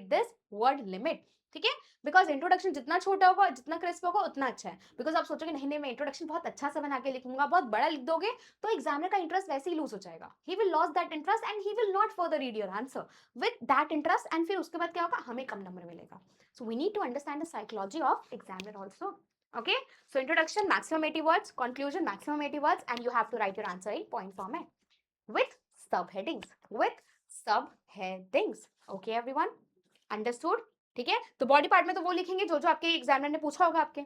this word limit. ठीक है, बिकॉज इंट्रोडक्शन जितना छोटा होगा, जितना क्रिस्प होगा, उतना अच्छा है. बिकॉज आप सोचोगे नहीं नहीं, मैं इंट्रोडक्शन बहुत अच्छा सा बना के लिखूंगा, बहुत बड़ा लिख दोगे, तो एग्जामिनर का इंटरेस्ट वैसे ही लूज हो जाएगा. He will loss that interest and he will not further read your answer with that interest, एंड फिर उसके बाद क्या होगा, हमें कम नंबर मिलेगा. So we need to understand the psychology of examiner also. Okay, so introduction maximum 80 words, conclusion maximum 80 words, and you have to write your answer in point format with subheadings. Okay everyone, understood? ठीक है, तो बॉडी पार्ट में तो वो लिखेंगे जो जो आपके एग्जामिनर ने पूछा होगा आपके.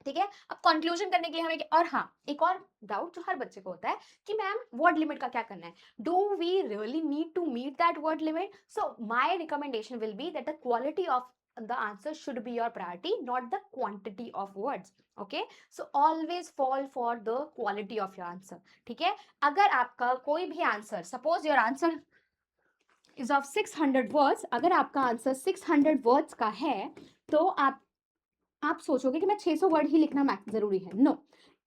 ठीक है, अब कंक्लूजन करने के लिए हमें, और हाँ, एक और डाउट जो हर बच्चे को होता है कि मैम वर्ड लिमिट का क्या करना है, do we really need to meet that word limit? So my recommendation will be that the quality of the answer should be your priority, not the quantity of words. Okay, so always fall for the quality of your answer. ठीक है, अगर आपका कोई भी answer, suppose your answer is of 600 words, अगर आपका आंसर 600 वर्ड्स का है, तो आप सोचोगे कि मैं 600 वर्ड ही लिखना जरूरी है. No,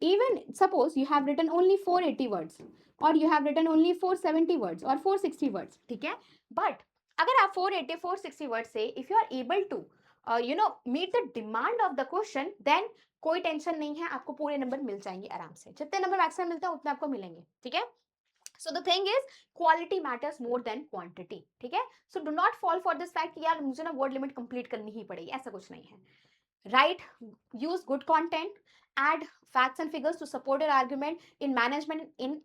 even suppose you have written only 480 words, और you have written only 470 words और 460 वर्ड्स. ठीक है, बट अगर आप 480 460 वर्ड से if you are able to meet the demand of the question, then कोई टेंशन नहीं है, आपको पूरे नंबर मिल जाएंगे आराम से. जितने नंबर मैक्सिमम मिलते हैं उतने आपको मिलेंगे. ठीक है, so the thing is quality matters more than quantity. ठीक है, so do not fall for this fact कि यार मुझे ना word limit complete करनी ही पड़ेगी, ऐसा कुछ नहीं है. Write, use good content, add facts and figures to support your argument. In management in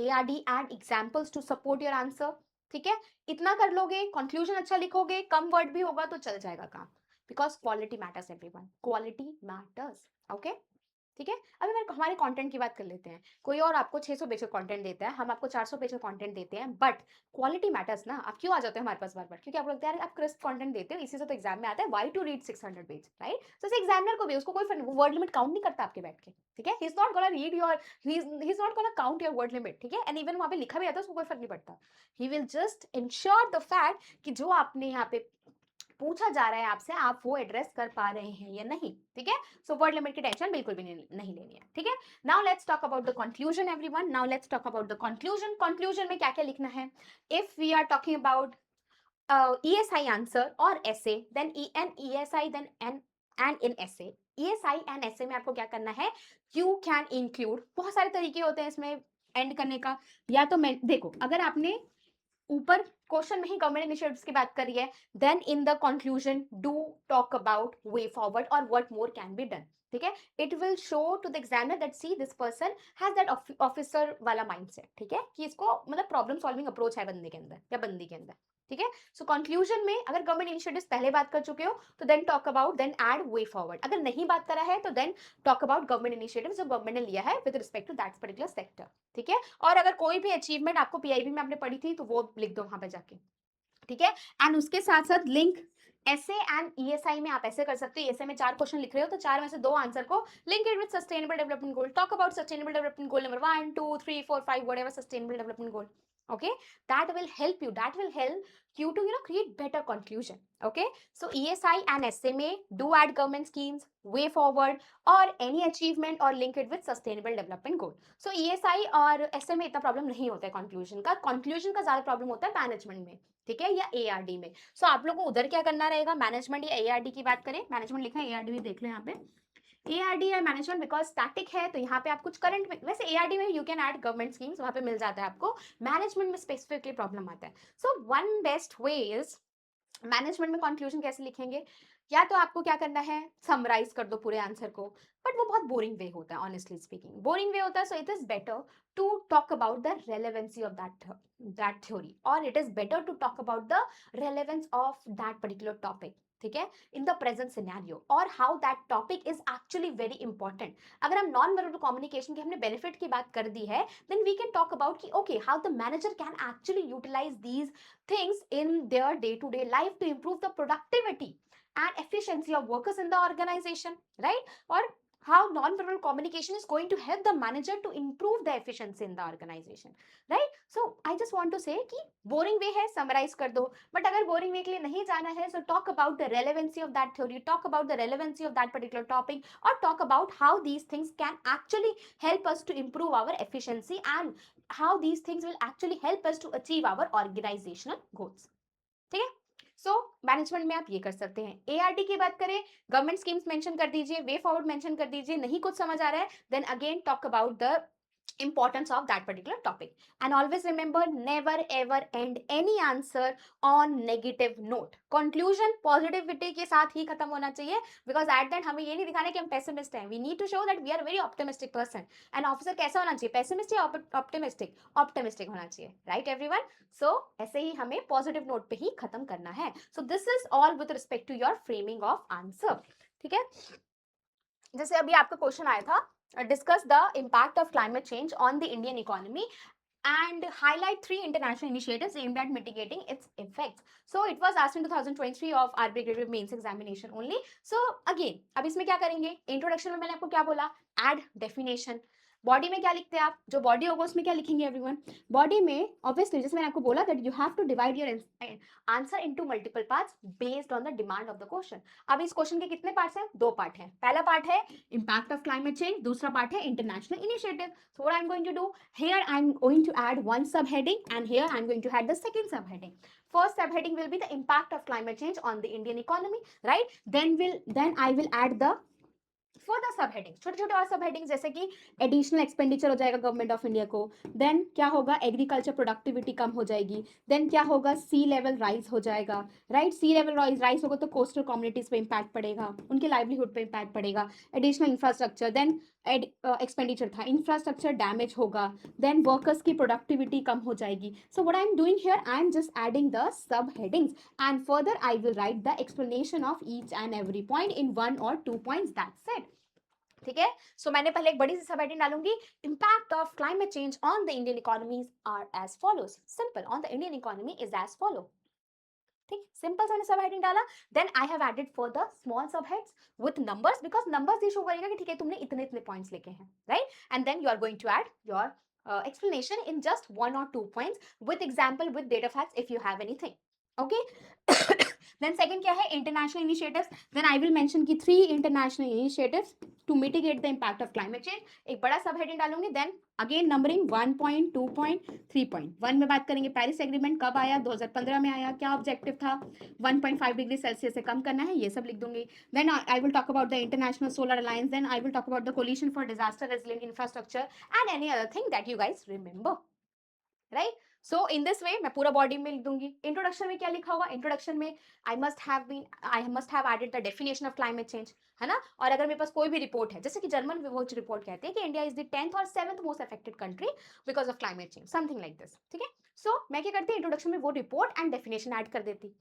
ARD, add examples to support your answer. ठीक है, इतना कर लोगे, कंक्लूजन अच्छा लिखोगे, कम वर्ड भी होगा तो चल जाएगा काम. Because quality matters everyone, quality matters. Okay, ठीक है, अभी मैं हमारे कंटेंट की बात कर लेते हैं. कोई और आपको 600 पेज का कंटेंट देता है, हम आपको 400 पेज का कंटेंट देते हैं, बट क्वालिटी मैटर्स ना. आप क्यों आ जाते हो हमारे पास बार बार? क्योंकि आपको लगता है आप क्रिस्प कंटेंट देते हो, इसी से तो एग्जाम में आता है why to read 600 page, right? तो एग्जामिनर को भी उसको कोई वर्ड लिमिट काउंट नहीं करता आपके बैठ के. ठीक है, he is not gonna read your, he is not gonna count your word limit. ठीक है, एंड इवन वहां पे लिखा भी आता है उसको कोई फर्क नहीं पड़ता. He will just ensure the fact कि जो आपने यहाँ पे पूछा जा रहा है आपसे, आप वो एड्रेस कर पा रहे हैं या नहीं. ठीक है, सो वर्ड लिमिट की टेंशन बिल्कुल भी नहीं लेनी है. ठीक है, now let's talk about the conclusion everyone. Now let's talk about the conclusion. Conclusion में क्या क्या लिखना है? If we are talking about ESI answer और essay, then EN ESI, then and in essay. ESI and essay में आपको क्या करना है? You can include, बहुत सारे तरीके होते हैं इसमें एंड करने का. या तो मैं देखो, अगर आपने ऊपर क्वेश्चन में ही गवर्नमेंट इनिशिएटिव्स की बात करी है, then in the conclusion do talk about way forward और what more can be done. ठीक है, it will show to the examiner that see this person has that officer वाला माइंडसेट, ठीक है, कि इसको मतलब प्रॉब्लम सॉल्विंग अप्रोच है बंदे के अंदर या बंदी के अंदर, ठीक है। सो कंक्लूजन में अगर गवर्नमेंट इनिशिएटिव्स पहले बात कर चुके हो तो then talk about, then add way forward. अगर नहीं बात करा है तो then talk about government initiatives जो गवर्नमेंट ने लिया है with respect to that particular sector, ठीक है। और अगर कोई भी अचीवमेंट आपको पीआईबी में आपने पढ़ी थी तो वो लिख दो वहां पे जाके, ठीक है। एंड उसके साथ साथ लिंक एसए एंड ईएसआई में आप ऐसे कर सकते हो, एसए में 4 क्वेश्चन लिख रहे हो तो 4 में से 2 आंसर को link it with sustainable development goal, talk about sustainable development goal number 1 2 3 4 5 whatever sustainable development goal, okay, that will help you, that will help you to create better conclusion, okay. So ESI and SMA do add government schemes, way forward or any achievement or link it with sustainable development goal. So ESI और SMA इतना प्रॉब्लम नहीं होता है conclusion का ज्यादा प्रॉब्लम होता है मैनेजमेंट में, ठीक है, या एआरडी में। सो आप लोगों को उधर क्या करना रहेगा, मैनेजमेंट या एआरडी की बात करें, मैनेजमेंट लिखा है, एआरडी भी देख लो यहाँ पे, एआरडी या मैनेजमेंट बिकॉज स्टैटिक है तो यहाँ पे आप कुछ करंट में, वैसे एआरडी में you can add government schemes, वहां पे मिल जाता है आपको, मैनेजमेंट में स्पेसिफिकली प्रॉब्लम आता है। So one best way is, management में कंक्लूजन कैसे लिखेंगे, या तो आपको क्या करना है समराइज कर दो पूरे आंसर को, बट वो बहुत बोरिंग वे होता है, ऑनेस्टली स्पीकिंग बोरिंग वे होता है। So it is better to talk about the relevancy of that theory, और it is better to talk about the relevance of that particular topic, ठीक है, इन द प्रेजेंट सिनेरियो, और how that topic is actually very important. अगर हम नॉन वर्बल कम्युनिकेशन के हमने बेनिफिट की बात कर दी है, then we can talk about कि okay how the manager can actually utilize these things in their day-to-day life to improve the productivity and efficiency of workers in the organization, right? Or how non-verbal communication is going to help the manager to improve the efficiency in the organization, right? So I just want to say कि boring way है summarize कर दो, but अगर boring way के लिए नहीं जाना है, so talk about the relevancy of that theory, talk about the relevancy of that particular topic, or talk about how these things can actually help us to improve our efficiency and how these things will actually help us to achieve our organizational goals, ठीक है। सो मैनेजमेंट में आप ये कर सकते हैं। एआरडी की बात करें, गवर्नमेंट स्कीम्स मेंशन कर दीजिए, वे फॉरवर्ड मेंशन कर दीजिए, नहीं कुछ समझ आ रहा है then again talk about the importance of that particular topic, and always remember never ever end any answer on negative note, conclusion positivity के साथ ही खत्म होना चाहिए, because at that हमें ये नहीं दिखाना कि हम pessimist हैं, we need to show that we are a very optimistic person, and officer कैसा होना चाहिए, pessimist या optimistic होना चाहिए, right everyone? So ऐसे ही हमें positive note पे ही खत्म करना है। So this is all with respect to your framing of answer, ठीक है। जैसे अभी आपका क्वेश्चन आया था, discuss the impact of climate change on the Indian economy and highlight 3 international initiatives aimed at mitigating its effects. So it was asked in 2023 of RBI Graded Mains examination only. So again, अब इसमें क्या करेंगे, इंट्रोडक्शन में मैंने आपको क्या बोला, add definition, बॉडी में क्या लिखते हैं आप, जो बॉडी होगा उसमें क्या लिखेंगे एवरीवन, बॉडी में ऑब्वियसली जैसे मैंने आपको बोला that you have to divide your answer into multiple parts based on the demand of the question. अब इस क्वेश्चन के कितने पार्ट्स हैं, 2 पार्ट हैं, पहला पार्ट है इम्पैक्ट ऑफ क्लाइमेट चेंज, दूसरा पार्ट है international initiative. So what I am going to do here, I am going to add one sub heading and here I am going to add the second sub heading. First subheading will be the impact of climate change on the Indian economy, right? Then I will add the for the sub heading, छोटे छोटे और सब हेडिंग, जैसे कि एडिशनल एक्सपेंडिचर हो जाएगा गवर्नमेंट ऑफ इंडिया को, देन क्या होगा, एग्रीकल्चर प्रोडक्टिविटी कम हो जाएगी, देन क्या होगा, सी लेवल राइज हो जाएगा, राइट, सी लेवल राइज होगा तो कोस्टल कम्युनिटीज पे इंपैक्ट पड़ेगा, उनके लाइवलीहुड पे इंपैक्ट पड़ेगा, एडिशनल इंफ्रास्ट्रक्चर, देन एक्सपेंडिचर था, इंफ्रास्ट्रक्चर डैमेज होगा, देन वर्कर्स की प्रोडक्टिविटी कम हो जाएगी। सो what I am doing here, I am just adding the sub headings and further I will write the explanation of each and every point in 1 or 2 points, that's it, ठीक है। सो मैंने पहले एक बड़ी सी सब हेडिंग डालूंगी, impact of climate change on the Indian economies are as follows, simple, on the Indian economy is as follow, ठीक, सिंपल सा मैंने सब हेडिंग डाला, then I have added for the small sub heads with numbers, because numbers ये शो करेगा कि ठीक है तुमने इतने इतने पॉइंट्स लिखे हैं, right, and then you are going to add your explanation in just 1 or 2 points with example with data facts if you have anything, okay. Then second क्या है, international initiatives, then I will mention कि 3 international initiatives to mitigate the impact of climate change, एक बड़ा सब हेडिंग डालूंगी, then again numbering 1 point 2 point 3 point 1 में बात करेंगे पेरिस एग्रीमेंट कब आया, 2015 में आया, क्या ऑब्जेक्टिव था, 1.5 डिग्री सेल्सियस से कम करना है, ये सब लिख दूंगी। Then I will talk about the international solar alliance, then I will talk about the coalition for disaster resilient infrastructure and any other thing that you guys remember, right. So in this way मैं पूरा बॉडी में लिख दूंगी। इंट्रोडक्शन में क्या लिखा होगा, इंट्रोडक्शन में I must have added the definition of climate change, है ना। और अगर मेरे पास कोई भी रिपोर्ट है, जैसे कि जर्मन वॉच रिपोर्ट कहते हैं कि इंडिया इज द 10th और 7th most affected country because of climate change, something like this, ठीक है। सो मैं क्या करती, इंट्रोडक्शन में वो रिपोर्ट एंड डेफिनेशन ऐड कर देती।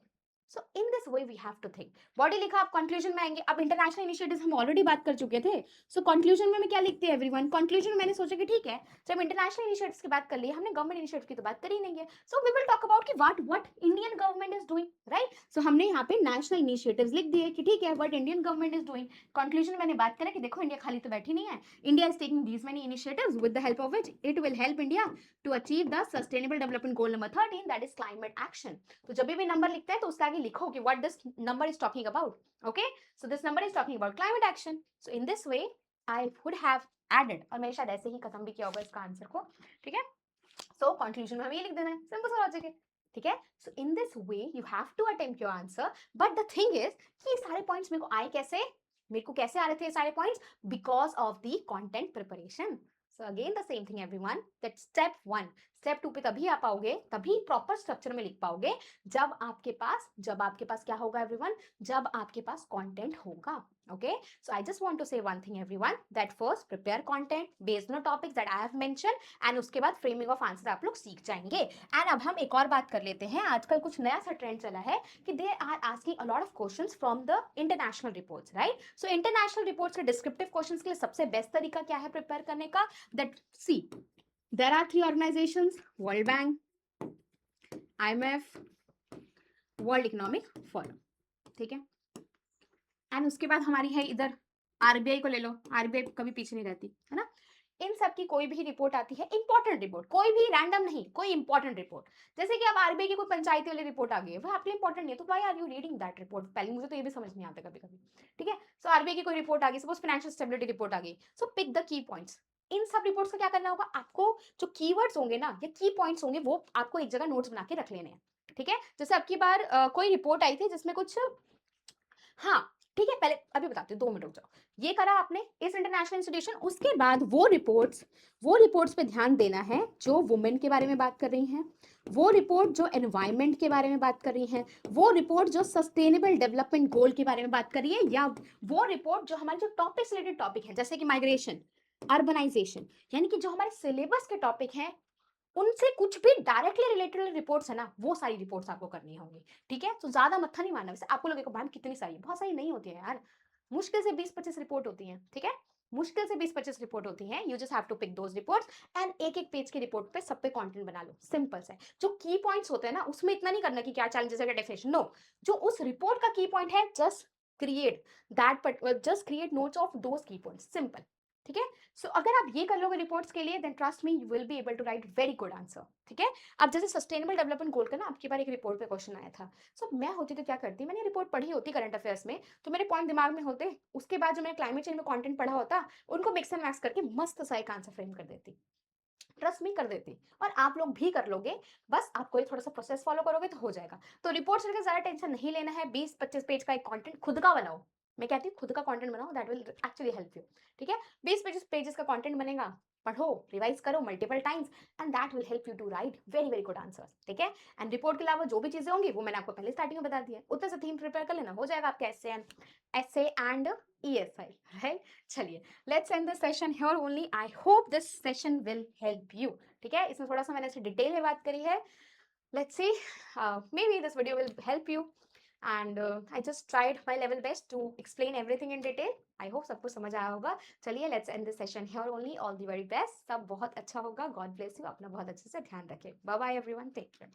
So in this way we have to think. Body लिखा, आप कंक्लूजन में आएंगे। अब इंटरनेशनल इनिशिएटिव्स हम ऑलरेडी बात कर चुके थे। सो कंक्लूजन में मैं क्या लिखती है एवरीवन, कंक्लूजन में मैंने सोचा कि ठीक है, जब इंटरनेशनल इनिशिएटिव्स की बात कर ली, हमने गवर्नमेंट इनिशिएटिव की तो बात कर ही नहीं है। So we will talk about कि what Indian government is doing, right. So हमने यहाँ पे नेशनल इनिशिएटिव्स लिख दिए कि ठीक है, what Indian government is doing. Conclusion मैंने बात करा कि देखो इंडिया खाली तो बैठी नहीं है, India is taking these many initiatives with the help of which it will help India to achieve the sustainable development goal number 13, that is climate action. तो जब भी नंबर लिखते हैं तो उसके आगे लिखो कि what this number is talking about. Okay, so this number is talking about climate action. So in this way I would have added, और मैंने शायद ऐसे ही खत्म भी किया होगा इसका आंसर को, ठीक है। सो कंक्लूजन में हमें ये लिख देना है, सिंपल सा लॉजिक है, ठीक है। So in this way you have to attempt your answer, but the thing is कि ये सारे पॉइंट्स मेरे को आए कैसे, मेरे को कैसे आ रहे थे ये सारे points, because of the content preparation. So again the same thing everyone, that step 1, step 2 पे तभी आ पाओगे, तभी प्रॉपर स्ट्रक्चर में लिख पाओगे जब आपके पास क्या होगा एवरीवन, जब आपके पास कंटेंट होगा। Okay, so I just want to say one thing everyone, that first prepare content based on topics that I have mentioned and उसके बाद framing of answer आप लोग सीख जाएंगे। And अब हम एक और बात कर लेते हैं, आजकल कुछ नया सा ट्रेंड चला है कि they are asking a lot of questions from the international reports, right? So international reports के descriptive questions के लिए सबसे बेस्ट तरीका क्या है प्रिपेयर करने का, that see there are 3 organizations, World Bank, IMF, World Economic Forum, ठीक है। एंड उसके बाद हमारी है इधर आरबीआई को ले लो, आरबीआई कभी पीछे नहीं रहती, है ना। इन सब की कोई भी रिपोर्ट आती है, इंपॉर्टेंट रिपोर्ट, कोई भी रैंडम नहीं, कोई इंपॉर्टेंट रिपोर्ट, जैसे कि अब आरबीआई की कोई पंचायती वाली रिपोर्ट आ गई है, वो आपके लिए इंपॉर्टेंट नहीं है, तो why are you reading that report, पहले मुझे तो ये भी समझ नहीं आता कभी कभी, ठीक है। सो आरबीआई की कोई रिपोर्ट आ गई, सपोज फाइनेंशियल स्टेबिलिटी रिपोर्ट आ गई, सो पिक द की पॉइंट्स। इन सब रिपोर्ट्स का क्या करना होगा आपको, जो कीवर्ड्स होंगे ना या की पॉइंट्स होंगे, वो आपको एक जगह नोट्स बना के रख लेने हैं, ठीक है। जैसे अब की बार कोई रिपोर्ट आई थी जिसमें कुछ, हाँ ठीक है, पहले अभी बताती हूँ, 2 मिनट रुक जाओ। ये करा आपने इस इंटरनेशनल इंस्टीट्यूशन, उसके बाद वो रिपोर्ट्स पे ध्यान देना है जो वुमेन के बारे में बात कर रही हैं, वो रिपोर्ट जो एनवायरमेंट के बारे में बात कर रही हैं, वो रिपोर्ट जो सस्टेनेबल डेवलपमेंट गोल के बारे में बात कर रही है, या वो रिपोर्ट जो हमारे जो टॉपिक से रिलेटेड टॉपिक है, जैसे कि माइग्रेशन, अर्बनाइजेशन, यानी कि जो हमारे सिलेबस के टॉपिक हैं, उनसे कुछ भी डायरेक्टली रिलेटेड रिपोर्ट्स है ना, वो सारी रिपोर्ट्स आपको करनी होंगी, ठीक है। तो ज्यादा मत्था नहीं मारना। वैसे आपको लगेगा मैम कितनी सारी, बहुत सारी नहीं होती है यार, मुश्किल से 20-25 रिपोर्ट होती हैं, ठीक है। मुश्किल से 20-25 रिपोर्ट होती हैं, you just have to pick those reports and एक एक पेज की रिपोर्ट पे सब पे कंटेंट बना लो, सिंपल से। जो की पॉइंट्स होते हैं ना, उसमें इतना नहीं करना कि क्या चैलेंजेस है, क्या डेफिनेशन, नो। जो उस रिपोर्ट का की पॉइंट है, create just create notes of those की पॉइंट्स, सिंपल, ठीक है। सो अगर आप ये कर लोगे रिपोर्ट्स के लिए, then trust me you will be able to write very good answer, ठीक है। अब जैसे सस्टेनेबल डेवलपमेंट गोल का ना, आपकी बार एक रिपोर्ट पे क्वेश्चन आया था। सो मैं होती तो क्या करती, मैंने रिपोर्ट पढ़ी होती करंट अफेयर्स में, तो मेरे पॉइंट दिमाग में होते, उसके बाद जो मैंने क्लाइमेट चेंज में कंटेंट पढ़ा होता, उनको मिक्स एंड मैच करके मस्त सा एक आंसर फ्रेम कर देती, ट्रस्ट मी कर देती। और आप लोग भी कर लोगे, बस आपको ये थोड़ा सा प्रोसेस फॉलो करोगे तो हो जाएगा। तो रिपोर्ट से ज्यादा टेंशन नहीं लेना है, 20-25 पेज का एक कंटेंट खुद का बनाओ, मैं कहती हूँ खुद का कंटेंट बनाओ, that will actually help you, ठीक है। 20 पेजेस का कंटेंट बनेगा, पढ़ो, रिवाइज करो multiple times, and that will help you to write very very good answers, ठीक है। एंड रिपोर्ट के अलावा जो भी चीजें होंगी वो मैंने आपको पहले स्टार्टिंग में बता दिया, उतने से थीम प्रिपेयर कर लेना, हो जाएगा आपके एसए एंड ईएसआई, राइट। चलिए, let's end this session here only, I hope this session will help you, ठीक है। इसमें थोड़ा सा मैंने ऐसे डिटेल में बात करी है, let's see, maybe this video will help you, and I just tried my level best to explain everything in detail. I hope सब कुछ समझ आया होगा। चलिए, let's end this session here only, all the very best, सब बहुत अच्छा होगा, God bless you, अपना बहुत अच्छे से ध्यान रखें, bye bye everyone, take care।